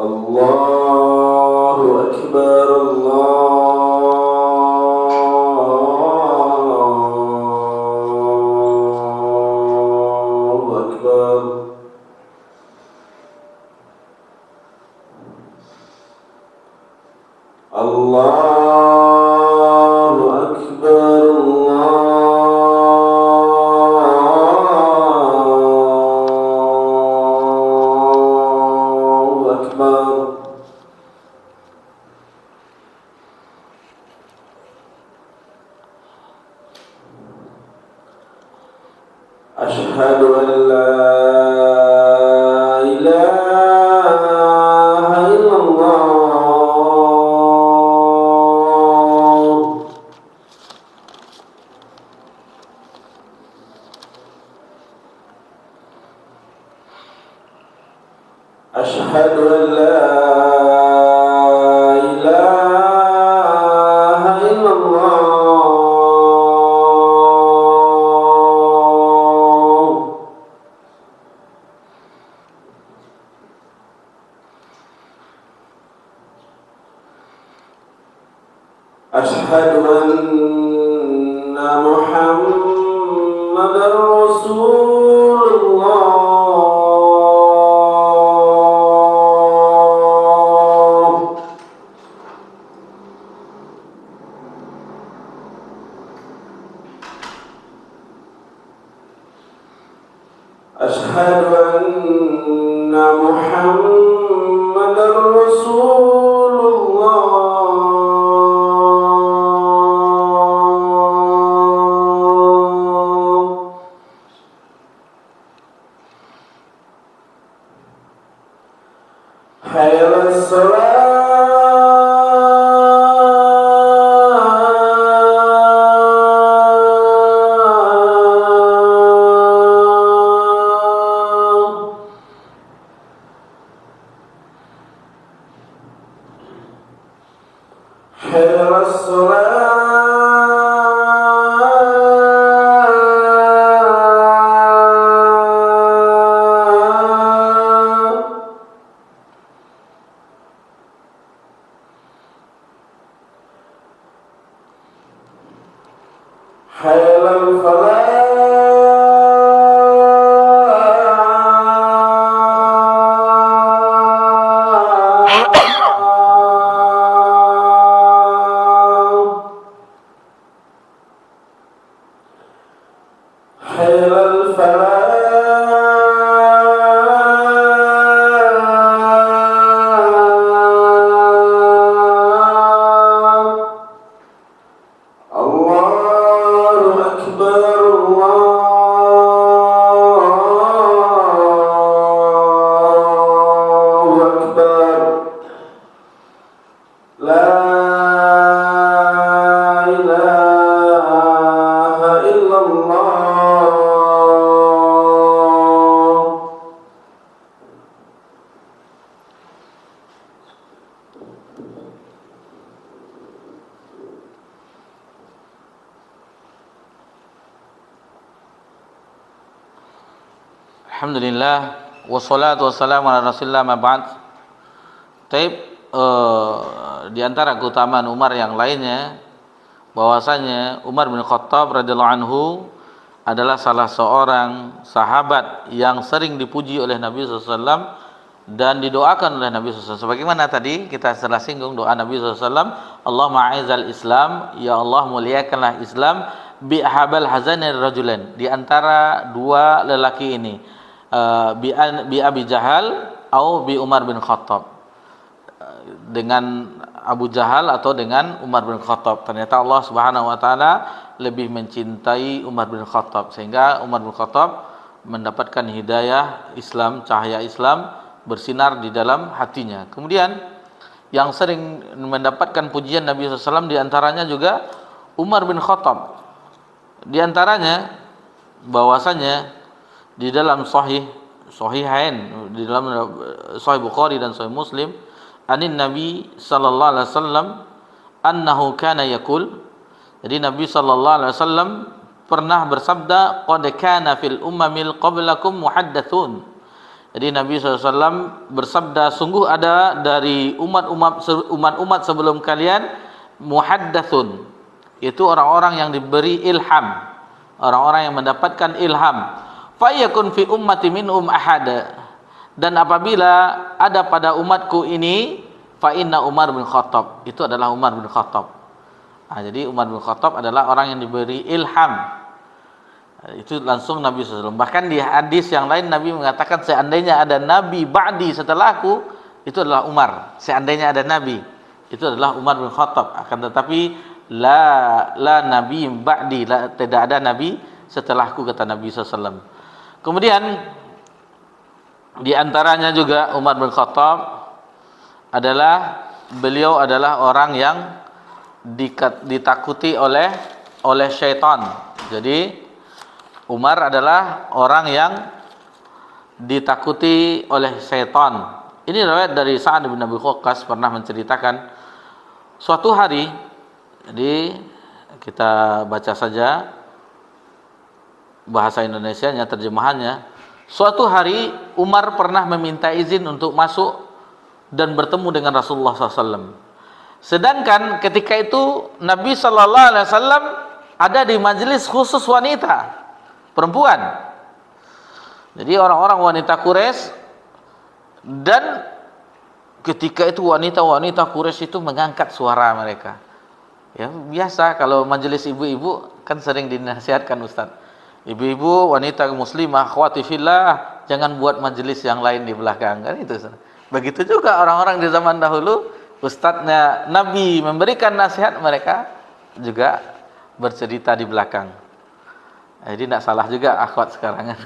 Allahu Akbar, Allahu Akbar. Allahu Akbar, Allahu Akbar. Asyhadu an la ilaha illallah. Asyhadu an la ilaha illallah. Asyhadu anna Muhammadan رسول الله أشهد أن محمدا رسول الله حي على الصلاة حي على الصلاة حي على الفلاح حي على الفلاح الله أكبر الله أكبر لا إله إلا الله
Alhamdulillah wassalatu wassalamu ala Rasulillah ma ba'd. Taib, di antara keutamaan Umar yang lainnya bahwasanya Umar bin Khattab radhiyallahu anhu adalah salah seorang sahabat yang sering dipuji oleh Nabi SAW dan didoakan oleh Nabi SAW. Sebagaimana tadi kita telah singgung doa Nabi SAW, Allahumma a'izzal Islam, ya Allah muliakanlah Islam bi ahabal hazanir rajulan, di antara dua lelaki ini, bi Abi Jahal atau bi Umar bin Khattab, dengan Abu Jahal atau dengan Umar bin Khattab. Ternyata Allah Subhanahu wa taala lebih mencintai Umar bin Khattab sehingga Umar bin Khattab mendapatkan hidayah Islam, cahaya Islam bersinar di dalam hatinya. Kemudian yang sering mendapatkan pujian Nabi SAW di antaranya juga Umar bin Khattab. Di antaranya bahwasanya di dalam sahihain, di dalam Sahih Bukhari dan Sahih Muslim, anin Nabi sallallahu alaihi wasallam annahu kana yaqul, jadi Nabi sallallahu alaihi wasallam pernah bersabda, qad kana fil ummamil qablakum muhaddatsun. Jadi Nabi SAW bersabda, sungguh ada dari umat-umat sebelum kalian muhaddatsun, itu orang-orang yang diberi ilham, orang-orang yang mendapatkan ilham. Fa yakun fi ummati minhum ahada, dan apabila ada pada umatku ini, fa inna Umar bin Khattab, itu adalah Umar bin Khattab. Jadi Umar bin Khattab adalah orang yang diberi ilham. Itu langsung Nabi SAW. Bahkan di hadis yang lain Nabi mengatakan, seandainya ada Nabi ba'di setelahku, itu adalah Umar. Seandainya ada Nabi, itu adalah Umar bin Khattab. Akan tetapi la Nabi ba'di, tidak ada Nabi setelahku, kata Nabi SAW. Kemudian di antaranya juga Umar bin Khattab adalah, beliau adalah orang yang ditakuti oleh syaitan. Jadi Umar adalah orang yang ditakuti oleh syaitan. Ini riwayat dari Sa'ad bin Abi Waqqas pernah menceritakan suatu hari, jadi kita baca saja bahasa Indonesianya, terjemahannya. Suatu hari Umar pernah meminta izin untuk masuk dan bertemu dengan Rasulullah SAW. Sedangkan ketika itu Nabi SAW ada di majelis khusus wanita. perempuan. Jadi orang-orang wanita Quraisy, dan ketika itu wanita-wanita Quraisy itu mengangkat suara mereka. Ya, biasa kalau majelis ibu-ibu kan sering dinasihatkan Ustaz. Ibu-ibu wanita muslimah akhwati fillah, jangan buat majelis yang lain di belakang, kan itu. Begitu juga orang-orang di zaman dahulu, ustadznya Nabi memberikan nasihat, mereka juga bercerita di belakang. Jadi tidak salah juga akhwat sekarang.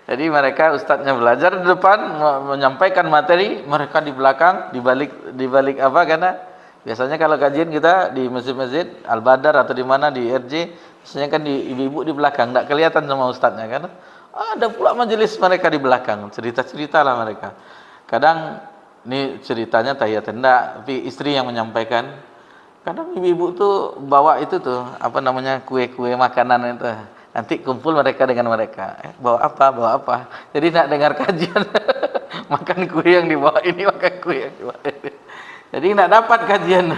Jadi mereka ustadznya belajar di depan menyampaikan materi, mereka di belakang, di balik apa, karena biasanya kalau kajian kita di masjid-masjid Al-Badar atau di mana di RJ, biasanya kan di ibu-ibu di belakang, tidak kelihatan sama ustadznya kan. Ada pula majelis mereka di belakang, cerita-cerita lah mereka. Kadang ini ceritanya tahiyat hendak, tapi istri yang menyampaikan. Kadang ibu-ibu tuh bawa itu tuh, apa namanya, kue-kue makanan itu. Nanti kumpul mereka dengan mereka. Bawa apa? Jadi nak dengar kajian, makan kue yang dibawa ini, makan kue yang dibawa ini. Jadi nak dapat kajian.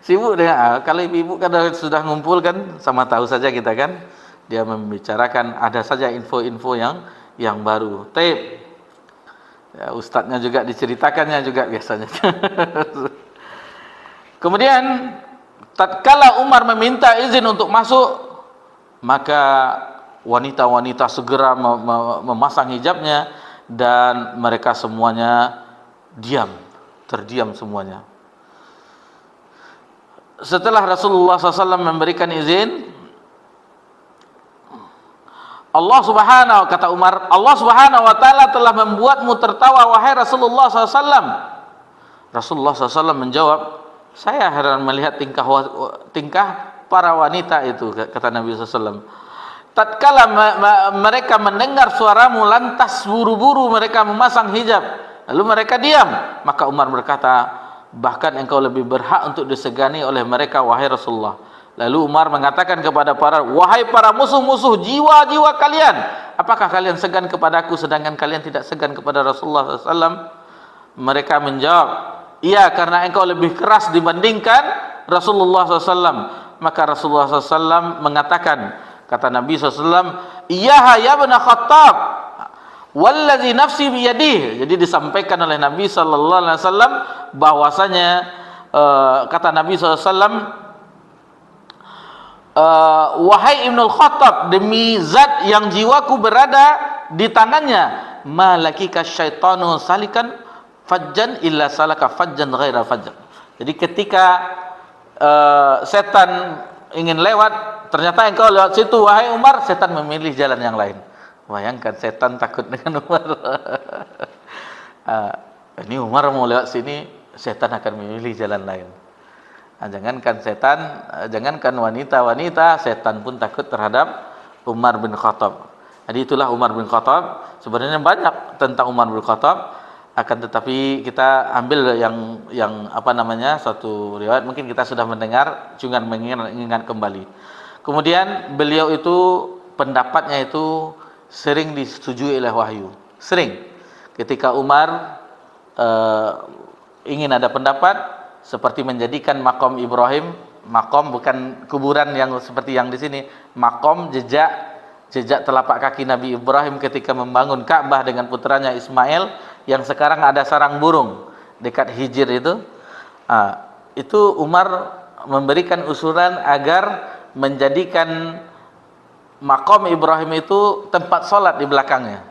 Sibuk dengan, kalau ibu-ibu kadang sudah ngumpul kan, sama tahu saja kita kan. Dia membicarakan ada saja info-info yang baru. Tape. Ya, ustadznya juga diceritakannya juga biasanya. Kemudian tatkala Umar meminta izin untuk masuk, maka wanita-wanita segera memasang hijabnya dan mereka semuanya terdiam semuanya. Setelah Rasulullah SAW memberikan izin, Allah Subhanahu wa taala telah membuatmu tertawa wahai Rasulullah SAW. Rasulullah SAW menjawab, saya heran melihat tingkah para wanita itu, kata Nabi SAW. Tatkala mereka mendengar suaramu, lantas buru-buru mereka memasang hijab, lalu mereka diam. Maka Umar berkata, bahkan engkau lebih berhak untuk disegani oleh mereka wahai Rasulullah. Lalu Umar mengatakan kepada wahai para musuh-musuh jiwa-jiwa kalian, apakah kalian segan kepadaku sedangkan kalian tidak segan kepada Rasulullah SAW? Mereka menjawab, iya, karena engkau lebih keras dibandingkan Rasulullah SAW. Maka Rasulullah SAW mengatakan, kata Nabi SAW, iya ya ibn Khattab, wallazi nafsi biyadih. Jadi disampaikan oleh Nabi SAW bahwasanya kata Nabi SAW, wahai Ibnul Khattab, demi zat yang jiwaku berada di tangannya, malakika syaitanu salikan fajjan illa salaka fajjan ghaira fajjan. Jadi ketika setan ingin lewat, ternyata engkau lewat situ wahai Umar, setan memilih jalan yang lain. Bayangkan, setan takut dengan Umar. Ini Umar mau lewat sini, setan akan memilih jalan lain. Jangankan wanita-wanita, setan pun takut terhadap Umar bin Khattab. Jadi itulah Umar bin Khattab. Sebenarnya banyak tentang Umar bin Khattab, akan tetapi kita ambil yang apa namanya, satu riwayat mungkin kita sudah mendengar, cuma mengingat kembali. Kemudian beliau itu pendapatnya itu sering disetujui oleh wahyu. Sering. Ketika Umar ingin ada pendapat, seperti menjadikan makom Ibrahim, makom bukan kuburan yang seperti yang di sini, makom jejak telapak kaki Nabi Ibrahim ketika membangun Ka'bah dengan putranya Ismail, yang sekarang ada sarang burung dekat Hijr itu. Itu Umar memberikan usulan agar menjadikan makom Ibrahim itu tempat salat di belakangnya.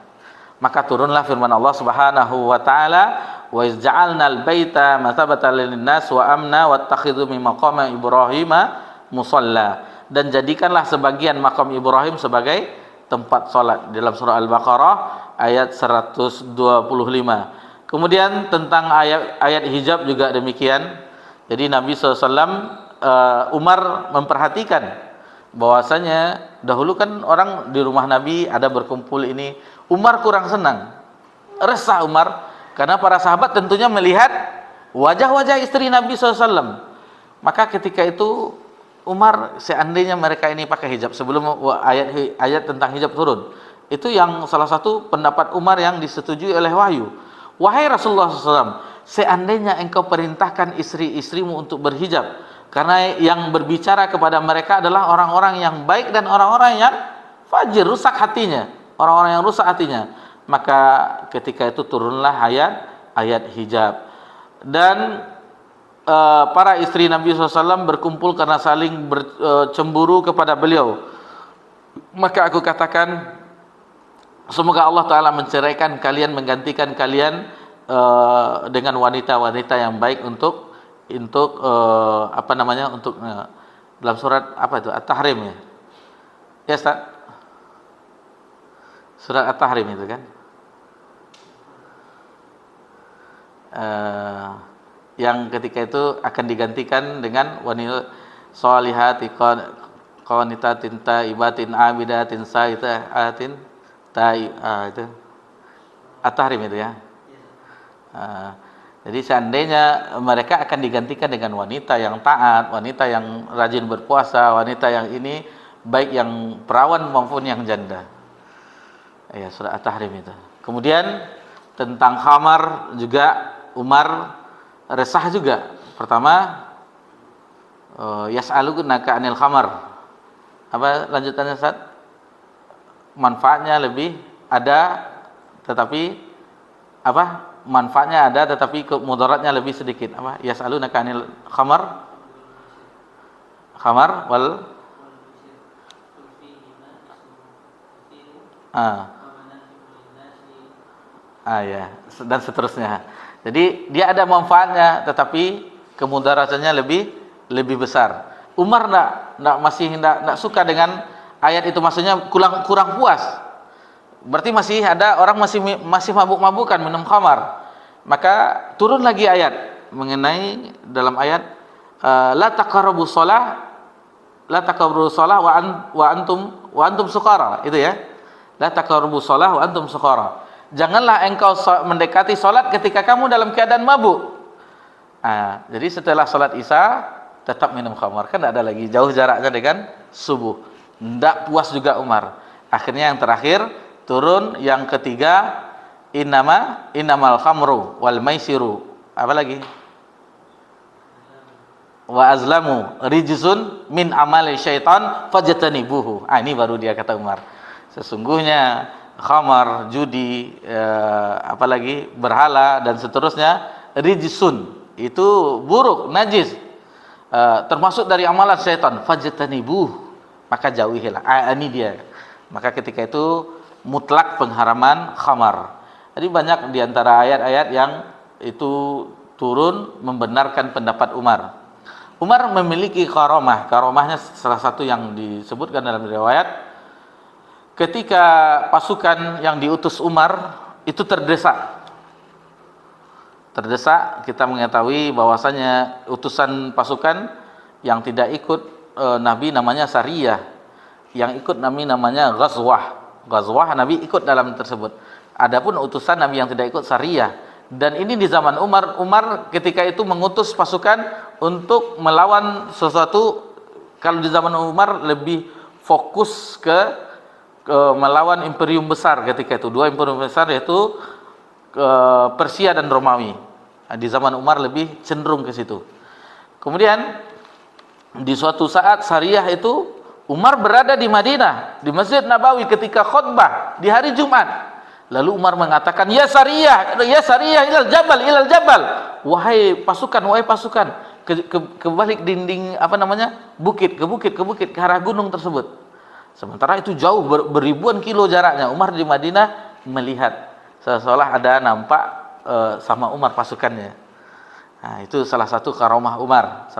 Maka turunlah firman Allah Subhanahu wa taala, wa izja'alnal baita mathabatan lin-nas wa amna wattakhidhu min maqami Ibrahima musalla. Dan jadikanlah sebagian makam Ibrahim sebagai tempat salat, dalam surah Al-Baqarah ayat 125. Kemudian tentang ayat hijab juga demikian. Jadi Nabi SAW, Umar memperhatikan bahwasanya dahulu kan orang di rumah Nabi ada berkumpul ini, Umar kurang senang, resah Umar, karena para sahabat tentunya melihat wajah-wajah istri Nabi SAW. Maka ketika itu Umar, seandainya mereka ini pakai hijab, sebelum ayat tentang hijab turun, itu yang salah satu pendapat Umar yang disetujui oleh wahyu. Wahai Rasulullah SAW, seandainya engkau perintahkan istri-istrimu untuk berhijab, karena yang berbicara kepada mereka adalah orang-orang yang baik dan orang-orang yang fajir, rusak hatinya, orang-orang yang rusak hatinya. Maka ketika itu turunlah ayat hijab. Dan para istri Nabi SAW berkumpul karena saling cemburu kepada beliau. Maka aku katakan, semoga Allah Ta'ala menceraikan kalian, menggantikan kalian dengan wanita-wanita yang baik untuk dalam surat apa itu, At-Tahrim ya? Ya Ustaz? Surat At-Tahrim itu kan? Yang ketika itu akan digantikan dengan wanita salihati qanitatin taibatin abidatin saihatin itu At-Tahrim itu ya. Jadi seandainya mereka akan digantikan dengan wanita yang taat, wanita yang rajin berpuasa, wanita yang ini baik yang perawan maupun yang janda. Ya, surah At-Tahrim itu. Kemudian tentang khamar juga Umar resah juga. Pertama, yas'alunaka 'anil khamar. Apa lanjutannya Ustaz? Manfaatnya lebih ada, tetapi apa? Manfaatnya ada tetapi mudaratnya lebih sedikit. Apa? Yas'alunaka 'anil khamar. Khamar wal ya, dan seterusnya. Jadi dia ada manfaatnya tetapi kemudaratannya lebih besar. Umar masih enggak suka dengan ayat itu, maksudnya kurang puas. Berarti masih ada orang masih mabuk-mabukan minum khamar. Maka turun lagi ayat mengenai dalam ayat la taqrabus shalah wa antum sukara, itu ya. La taqrabus shalah wa antum sukara. Janganlah engkau mendekati salat ketika kamu dalam keadaan mabuk. Jadi setelah salat Isya tetap minum khamar, kan ada lagi jauh jaraknya dengan subuh. Tidak puas juga Umar. Akhirnya yang terakhir turun yang ketiga, innamal khamru wal maisiru. Apa lagi? Wa azlamu rijzun min amali syaitan fajtanibuhu. Ini baru dia kata Umar. Sesungguhnya khamar, judi, apalagi berhala dan seterusnya, rijsun, itu buruk, najis, termasuk dari amalan syaitan. Fajtanibuh, maka jauhilah. Ini dia. Maka ketika itu mutlak pengharaman khamar. Jadi banyak diantara ayat-ayat yang itu turun membenarkan pendapat Umar. Umar memiliki karomah. Karomahnya salah satu yang disebutkan dalam riwayat, ketika pasukan yang diutus Umar itu terdesak, kita mengetahui bahwasanya utusan pasukan yang tidak ikut Nabi namanya Sariyah, yang ikut Nabi namanya Ghazwah. Nabi ikut dalam tersebut. Adapun utusan Nabi yang tidak ikut Sariyah. Dan ini di zaman Umar. Umar ketika itu mengutus pasukan untuk melawan sesuatu. Kalau di zaman Umar lebih fokus ke melawan imperium besar ketika itu. Dua imperium besar yaitu Persia dan Romawi. Di zaman Umar lebih cenderung ke situ. Kemudian di suatu saat Sariyah itu Umar berada di Madinah, di Masjid Nabawi ketika khutbah di hari Jumat. Lalu Umar mengatakan, ya Sariyah ilal jabal. Wahai pasukan, ke balik dinding bukit, ke arah gunung tersebut. Sementara itu jauh beribuan kilo jaraknya. Umar di Madinah melihat seolah ada nampak sama Umar pasukannya. Itu salah satu karomah Umar,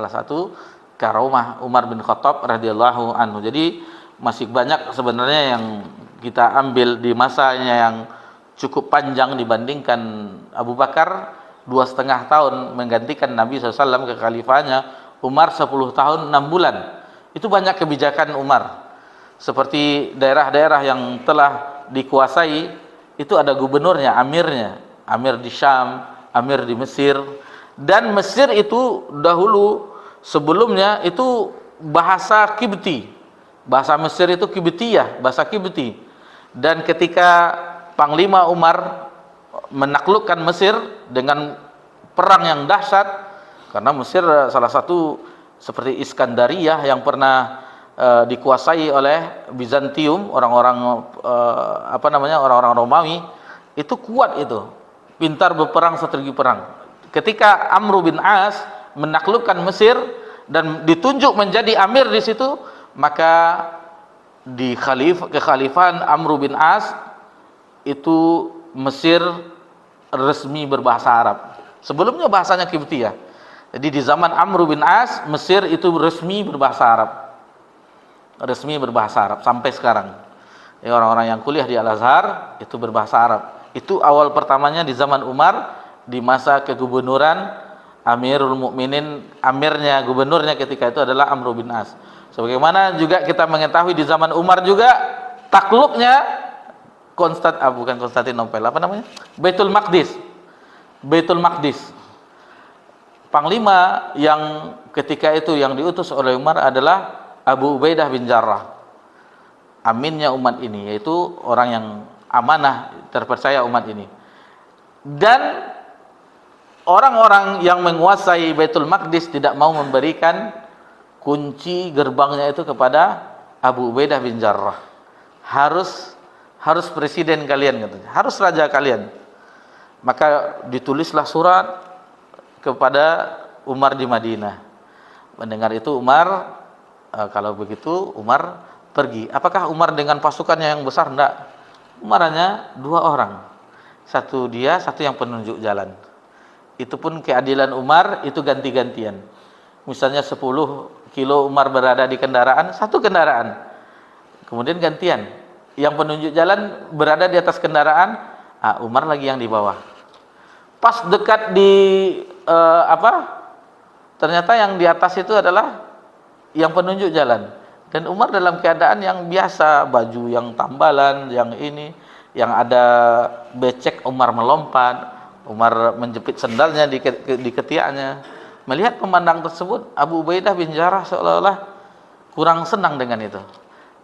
bin Khattab radhiyallahu anhu. Jadi masih banyak sebenarnya yang kita ambil di masanya yang cukup panjang dibandingkan Abu Bakar 2,5 tahun menggantikan Nabi SAW ke khalifahnya. Umar 10 tahun 6 bulan. Itu banyak kebijakan Umar. Seperti daerah-daerah yang telah dikuasai itu ada gubernurnya, amirnya, amir di Syam, amir di Mesir. Dan Mesir itu dahulu sebelumnya itu bahasa Kibti. Bahasa Mesir itu Kibtiyah, bahasa Kibti. Dan ketika Panglima Umar menaklukkan Mesir dengan perang yang dahsyat, karena Mesir salah satu seperti Iskandariyah yang pernah dikuasai oleh Bizantium, orang-orang orang-orang Romawi, itu kuat itu, pintar berperang, strategi perang. Ketika Amr bin As menaklukkan Mesir dan ditunjuk menjadi amir di situ, maka di kekhalifahan Amr bin As itu Mesir resmi berbahasa Arab. Sebelumnya bahasanya Qibtiyah. Jadi di zaman Amr bin As, Mesir itu resmi berbahasa Arab. Resmi berbahasa Arab sampai sekarang. Ya, orang-orang yang kuliah di Al-Azhar itu berbahasa Arab. Itu awal pertamanya di zaman Umar, di masa kegubernuran Amirul Mukminin, amirnya, gubernurnya ketika itu adalah Amr bin As. Sebagaimana juga kita mengetahui di zaman Umar juga takluknya bukan Konstantinopel, Baitul Maqdis. Baitul Maqdis. Panglima yang ketika itu yang diutus oleh Umar adalah Abu Ubaidah bin Jarrah, aminnya umat ini, yaitu orang yang amanah, terpercaya umat ini. Dan orang-orang yang menguasai Baitul Maqdis tidak mau memberikan kunci gerbangnya itu kepada Abu Ubaidah bin Jarrah. Harus presiden kalian katanya, harus raja kalian. Maka ditulislah surat kepada Umar di Madinah. Mendengar itu Umar, kalau begitu Umar pergi. Apakah Umar dengan pasukannya yang besar? Enggak. Umar hanya 2 orang. Satu dia, satu yang penunjuk jalan. Itu pun keadilan Umar itu ganti-gantian. Misalnya 10 kilo Umar berada di kendaraan, 1 kendaraan. Kemudian gantian. Yang penunjuk jalan berada di atas kendaraan, Umar lagi yang di bawah. Pas dekat di ternyata yang di atas itu adalah yang penunjuk jalan. Dan Umar dalam keadaan yang biasa, baju yang tambalan, yang ini, yang ada becek, Umar melompat, Umar menjepit sendalnya di ketiaknya. Melihat pemandang tersebut, Abu Ubaidah bin Jarrah seolah-olah kurang senang dengan itu.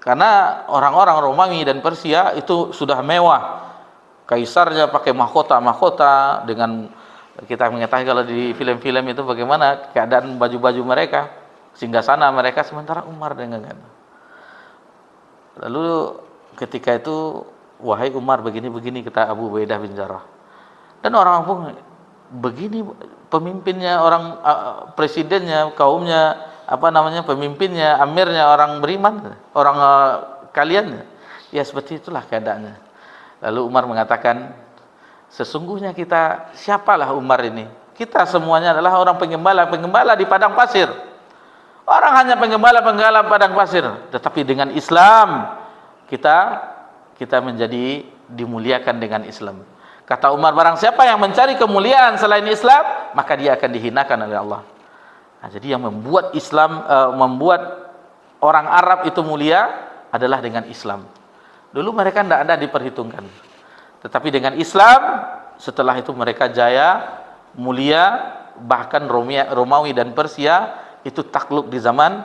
Karena orang-orang Romawi dan Persia itu sudah mewah. Kaisarnya pakai mahkota dengan, kita mengetahui kalau di film-film itu bagaimana keadaan baju-baju mereka, singgasana mereka, sementara Umar dengan. Lalu ketika itu, wahai Umar, begini-begini, kata Abu Ubaidah bin Jarrah. Dan orang pun begini, pemimpinnya, orang presidennya, kaumnya, pemimpinnya, amirnya orang beriman, orang kalian. Ya seperti itulah keadaannya. Lalu Umar mengatakan, sesungguhnya kita, siapalah Umar ini? Kita semuanya adalah orang penggembala di padang pasir. Orang hanya penggembala padang pasir. Tetapi dengan Islam, kita menjadi dimuliakan dengan Islam. Kata Umar, barang siapa yang mencari kemuliaan selain Islam, maka dia akan dihinakan oleh Allah. Nah, jadi yang membuat Islam, membuat orang Arab itu mulia adalah dengan Islam. Dulu mereka tidak ada diperhitungkan. Tetapi dengan Islam, setelah itu mereka jaya, mulia, bahkan Romawi dan Persia itu takluk di zaman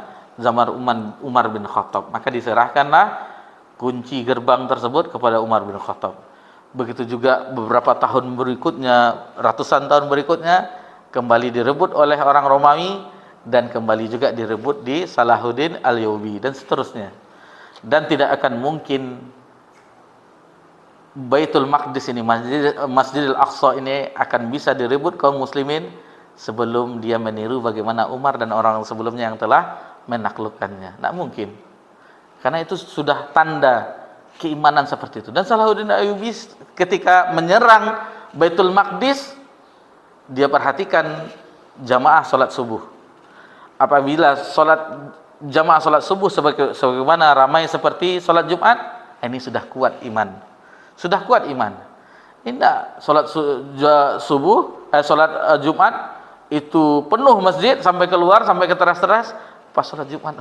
Umar bin Khattab. Maka diserahkanlah kunci gerbang tersebut kepada Umar bin Khattab. Begitu juga beberapa tahun berikutnya, ratusan tahun berikutnya, kembali direbut oleh orang Romawi dan kembali juga direbut di Salahuddin Al-Ayyubi dan seterusnya. Dan tidak akan mungkin Baitul Maqdis ini, Masjidil Aqsa ini akan bisa direbut kaum muslimin sebelum dia meniru bagaimana Umar dan orang sebelumnya yang telah menaklukkannya. Tidak mungkin. Karena itu sudah tanda keimanan seperti itu. Dan Salahuddin Ayyubi ketika menyerang Baitul Maqdis, dia perhatikan jamaah salat subuh. Apabila jamaah salat subuh sebagaimana ramai seperti salat Jumat, ini sudah kuat iman. Sudah kuat iman. Tidak salat salat Jumat itu penuh masjid sampai keluar, sampai ke teras-teras, pas salat Jumat.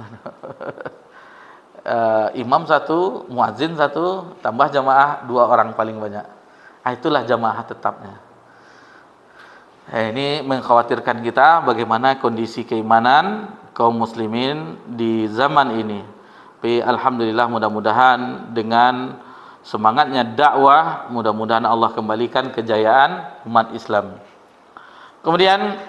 Imam 1, muadzin 1, tambah jamaah 2 orang paling banyak. Itulah jamaah tetapnya. Ini mengkhawatirkan kita bagaimana kondisi keimanan kaum muslimin di zaman ini. Tapi alhamdulillah, mudah-mudahan dengan semangatnya dakwah, mudah-mudahan Allah kembalikan kejayaan umat Islam. Kemudian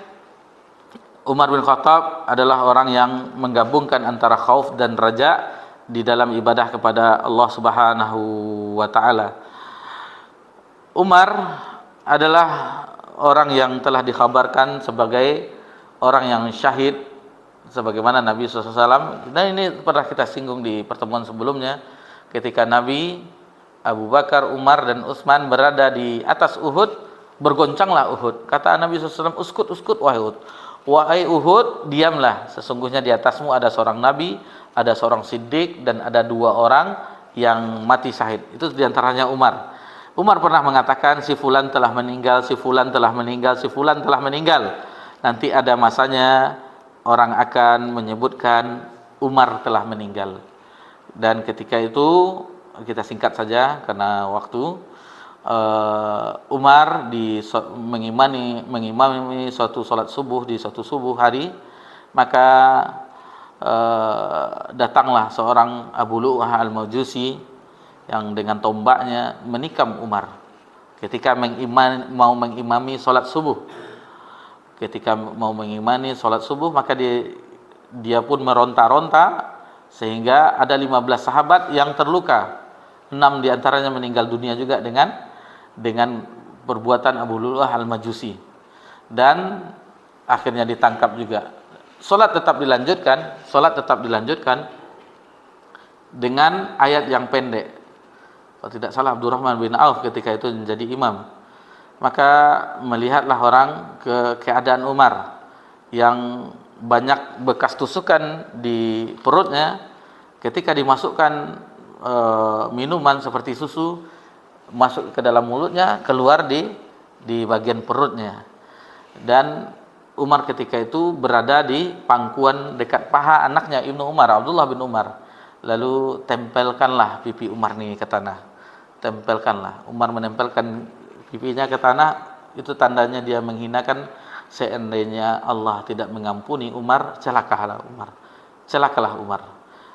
Umar bin Khattab adalah orang yang menggabungkan antara khauf dan raja di dalam ibadah kepada Allah Subhanahu wa taala. Umar adalah orang yang telah dikhabarkan sebagai orang yang syahid sebagaimana Nabi SAW, dan ini pernah kita singgung di pertemuan sebelumnya ketika Nabi, Abu Bakar, Umar dan Utsman berada di atas Uhud, bergoncanglah Uhud. Kata Nabi SAW, uskut wahai Uhud. Wahai Uhud, diamlah, sesungguhnya di atasmu ada seorang nabi, ada seorang siddiq, dan ada 2 orang yang mati syahid. Itu diantaranya Umar. Umar pernah mengatakan, si fulan telah meninggal, si fulan telah meninggal, si fulan telah meninggal. Nanti ada masanya orang akan menyebutkan Umar telah meninggal. Dan ketika itu, kita singkat saja karena waktu, Umar mengimami suatu salat subuh di suatu subuh hari, maka datanglah seorang Abu Lu'ah al-Majusi yang dengan tombaknya menikam Umar ketika mau mengimami salat subuh. Ketika mau mengimani salat subuh, maka dia pun meronta-ronta sehingga ada 15 sahabat yang terluka. 6 diantaranya meninggal dunia juga dengan perbuatan Abu Lu'ah al-Majusi, dan akhirnya ditangkap juga. Salat tetap dilanjutkan dengan ayat yang pendek. Kalau tidak salah Abdurrahman bin Auf ketika itu menjadi imam. Maka melihatlah orang ke keadaan Umar yang banyak bekas tusukan di perutnya, ketika dimasukkan minuman seperti susu masuk ke dalam mulutnya, keluar di bagian perutnya. Dan Umar ketika itu berada di pangkuan dekat paha anaknya Ibnu Umar, Abdullah bin Umar. Lalu tempelkanlah pipi Umar ini ke tanah. Tempelkanlah. Umar menempelkan pipinya ke tanah, itu tandanya dia menghinakan. Seandainya Allah tidak mengampuni Umar, celakalah Umar.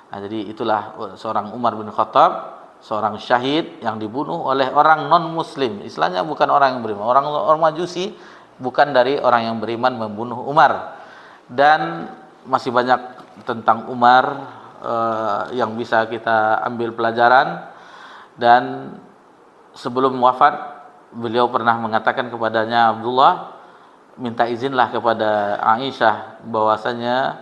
Nah, jadi itulah seorang Umar bin Khattab, seorang syahid yang dibunuh oleh orang non-muslim. Istilahnya bukan orang yang beriman. Orang Majusi, bukan dari orang yang beriman membunuh Umar. Dan masih banyak tentang Umar yang bisa kita ambil pelajaran. Dan sebelum wafat, beliau pernah mengatakan kepadanya Abdullah, minta izinlah kepada Aisyah bahwasanya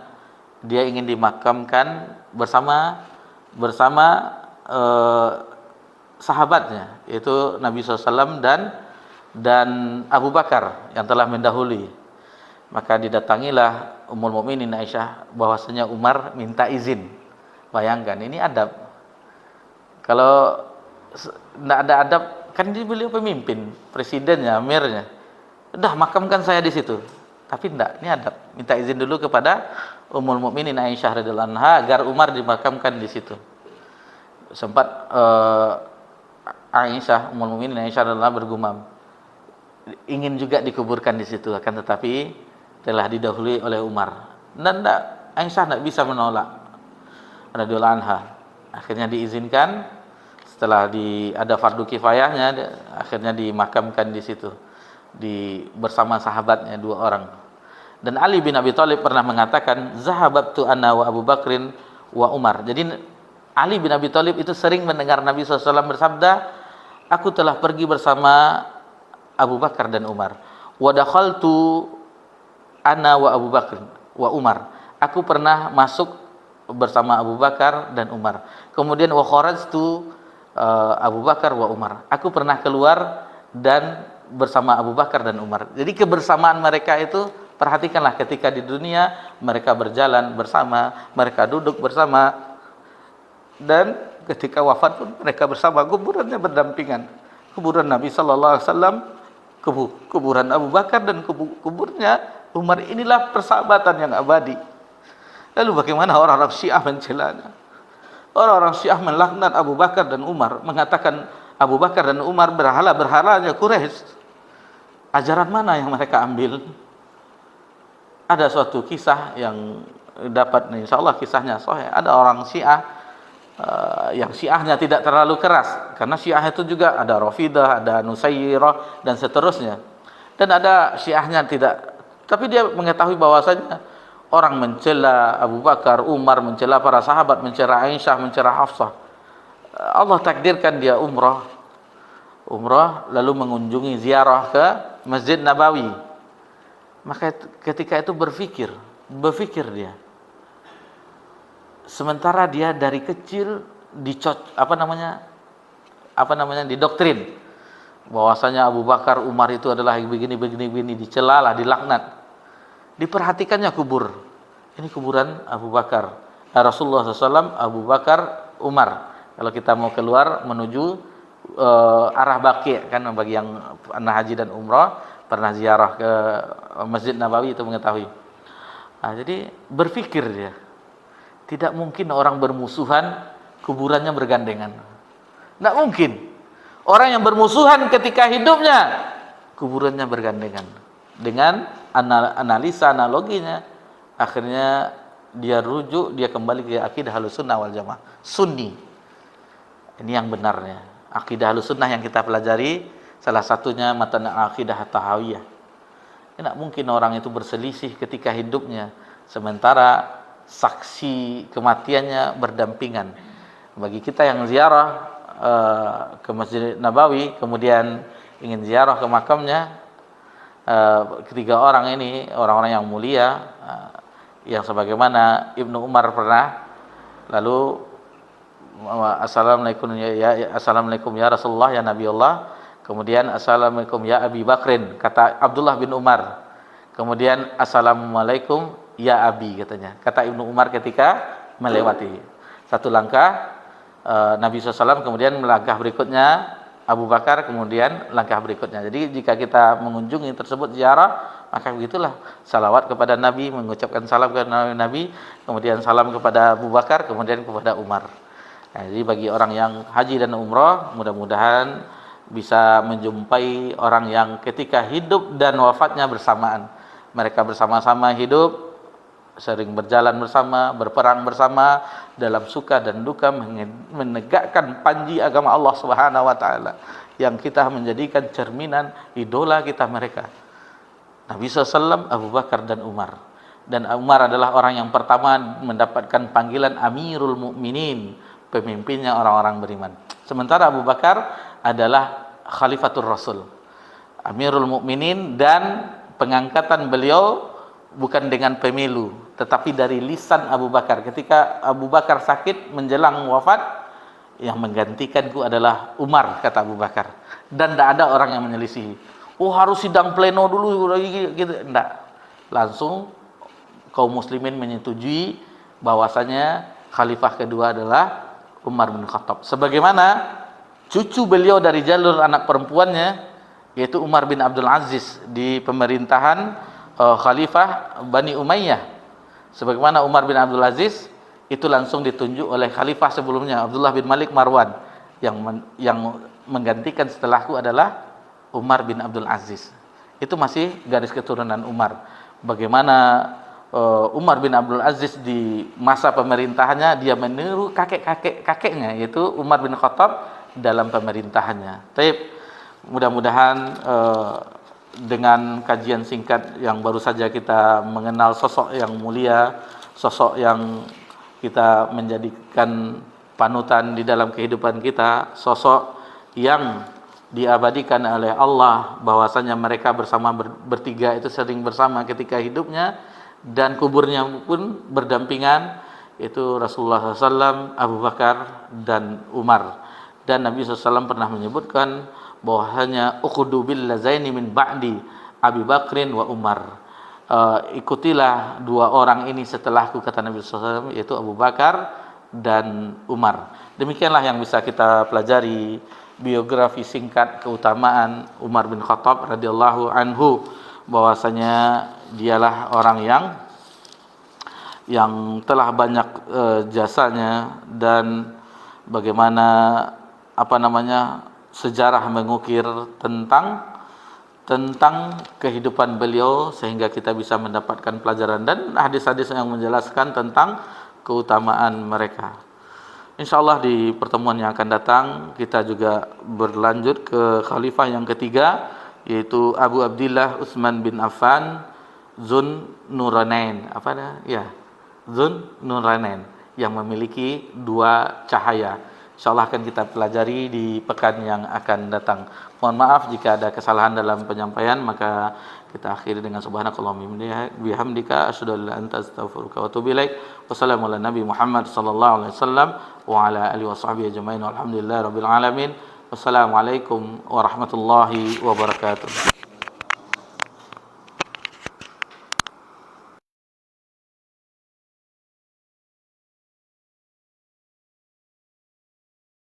dia ingin dimakamkan bersama sahabatnya, yaitu Nabi SAW dan Abu Bakar yang telah mendahului. Maka didatangilah Ummul Mukminin Aisyah bahwasanya Umar minta izin. Bayangkan, ini adab. Kalau tidak ada adab, kan beliau pemimpin, presidennya, amirnya. Udah, makamkan saya di situ. Tapi tidak, ini adab. Minta izin dulu kepada Ummul Mukminin Aisyah radhiyallahu anha agar Umar dimakamkan di situ. Sempat Aisyah, Ummul Mukminin Aisyah radhiyallahu anha bergumam, ingin juga dikuburkan di situ, akan tetapi telah didahului oleh Umar. Dan Aisyah tidak bisa menolak radhiyallahu anha. Akhirnya diizinkan, setelah ada fardu kifayahnya, akhirnya dimakamkan di situ bersama sahabatnya 2 orang. Dan Ali bin Abi Thalib pernah mengatakan, zahabtu ana wa Abu Bakrin wa Umar. Jadi Ali bin Abi Thalib itu sering mendengar Nabi SAW bersabda, aku telah pergi bersama Abu Bakar dan Umar. Wa dakhaltu ana wa Abu Bakr wa Umar. Aku pernah masuk bersama Abu Bakar dan Umar. Kemudian wa kharajtu Abu Bakar wa Umar. Aku pernah keluar dan bersama Abu Bakar dan Umar. Jadi kebersamaan mereka itu, perhatikanlah, ketika di dunia mereka berjalan bersama, mereka duduk bersama, dan ketika wafat pun mereka bersama, kuburannya berdampingan. Kuburan Nabi sallallahu alaihi wasallam, kuburan Abu Bakar dan kuburnya Umar, inilah persahabatan yang abadi. Lalu bagaimana orang-orang Syiah mencelanya? Orang-orang Syiah melaknat Abu Bakar dan Umar, mengatakan Abu Bakar dan Umar berhala-berhalanya Quraisy. Ajaran mana yang mereka ambil? Ada suatu kisah yang dapat, insyaallah kisahnya sahih. Ada orang Syiah yang Syiahnya tidak terlalu keras, karena Syiah itu juga ada Rafidah, ada Nusairah dan seterusnya. Dan ada Syiahnya tidak Tapi dia mengetahui bahwasanya orang mencela Abu Bakar, Umar, mencela para sahabat, mencela Aisyah, mencela Hafsah. Allah takdirkan dia umrah lalu mengunjungi ziarah ke Masjid Nabawi. Maka ketika itu berpikir dia. Sementara dia dari kecil didoktrin bahwasanya Abu Bakar, Umar itu adalah begini, dicelalah, dilaknat. Diperhatikannya kubur. Ini kuburan Abu Bakar. Rasulullah SAW, Abu Bakar, Umar. Kalau kita mau keluar menuju arah Baqi', kan bagi yang pernah haji dan umrah, pernah ziarah ke Masjid Nabawi itu mengetahui. Nah, jadi berpikir dia, tidak mungkin orang bermusuhan kuburannya bergandengan. Tidak mungkin. Orang yang bermusuhan ketika hidupnya kuburannya bergandengan. Dengan analisa analoginya, akhirnya dia kembali ke akidah Ahlussunnah wal Jamaah, Sunni. Ini yang benarnya. Akidah Ahlussunnah yang kita pelajari, salah satunya matan akidah Tahawiyah. Tidak mungkin orang itu berselisih ketika hidupnya, sementara saksi kematiannya berdampingan. Bagi kita yang ziarah ke Masjid Nabawi, kemudian ingin ziarah ke makamnya, ketiga orang ini orang-orang yang mulia, yang sebagaimana Ibnu Umar pernah, lalu assalamualaikum ya Rasulullah, ya Nabi Allah. Kemudian assalamualaikum ya Abi Bakrin, kata Abdullah bin Umar. Kemudian assalamualaikum ya Abi, katanya, kata Ibnu Umar ketika melewati satu langkah. Nabi SAW kemudian melangkah berikutnya, Abu Bakar kemudian langkah berikutnya. Jadi jika kita mengunjungi tersebut ziarah, maka begitulah salawat kepada Nabi, mengucapkan salam kepada Nabi, kemudian salam kepada Abu Bakar, kemudian kepada Umar. Nah, jadi bagi orang yang haji dan umrah, mudah-mudahan bisa menjumpai orang yang ketika hidup dan wafatnya bersamaan. Mereka bersama-sama hidup, sering berjalan bersama, berperang bersama, dalam suka dan duka, menegakkan panji agama Allah Subhanahu wa taala, yang kita menjadikan cerminan idola kita mereka, Nabi SAW, Abu Bakar dan Umar. Dan Umar adalah orang yang pertama mendapatkan panggilan Amirul Mukminin, pemimpinnya orang-orang beriman. Sementara Abu Bakar adalah Khalifatul Rasul, Amirul Mukminin, dan pengangkatan beliau bukan dengan pemilu, tetapi dari lisan Abu Bakar. Ketika Abu Bakar sakit menjelang wafat, yang menggantikanku adalah Umar, kata Abu Bakar. Dan tidak ada orang yang menyelisihi. Oh, harus sidang pleno dulu gitu. Tidak. Langsung kaum muslimin menyetujui bahwasanya khalifah kedua adalah Umar bin Khattab. Sebagaimana cucu beliau dari jalur anak perempuannya, yaitu Umar bin Abdul Aziz di pemerintahan Khalifah Bani Umayyah. Sebagaimana Umar bin Abdul Aziz itu langsung ditunjuk oleh khalifah sebelumnya, Abdullah bin Malik Marwan, yang menggantikan setelahku adalah Umar bin Abdul Aziz. Itu masih garis keturunan Umar. Bagaimana Umar bin Abdul Aziz di masa pemerintahannya, dia meniru kakeknya, yaitu Umar bin Khattab dalam pemerintahannya. Tapi mudah-mudahan dengan kajian singkat yang baru saja kita mengenal sosok yang mulia, sosok yang kita menjadikan panutan di dalam kehidupan kita, sosok yang diabadikan oleh Allah bahwasanya mereka bersama bertiga itu sering bersama ketika hidupnya dan kuburnya pun berdampingan, itu Rasulullah SAW, Abu Bakar dan Umar. Dan Nabi SAW pernah menyebutkan bahwasanya ukhdu bil lazaini min ba'di Abi Bakrin wa Umar, ikutilah dua orang ini setelahku, kata Nabi SAW, yaitu Abu Bakar dan Umar. Demikianlah yang bisa kita pelajari biografi singkat keutamaan Umar bin Khattab radhiyallahu anhu, bahwasanya dialah orang yang telah banyak jasanya, dan bagaimana sejarah mengukir tentang kehidupan beliau sehingga kita bisa mendapatkan pelajaran, dan hadis-hadis yang menjelaskan tentang keutamaan mereka. InsyaAllah di pertemuan yang akan datang kita juga berlanjut ke khalifah yang ketiga, yaitu Abu Abdillah Utsman bin Affan Zun Nuranain, apa ada? Ya, Zun Nuranain yang memiliki dua cahaya. Insyaallah akan kita pelajari di pekan yang akan datang. Mohon maaf jika ada kesalahan dalam penyampaian, maka kita akhiri dengan subhanakallahumma bihamdika asyhadu an la ilaha illa anta astaghfiruka wa atubu ilaik. Wassalamu ala nabi Muhammad sallallahu alaihi wasallam wa ala alihi washabbihi ajmain. Walhamdulillahirabbil alamin. Wassalamualaikum warahmatullahi wabarakatuh.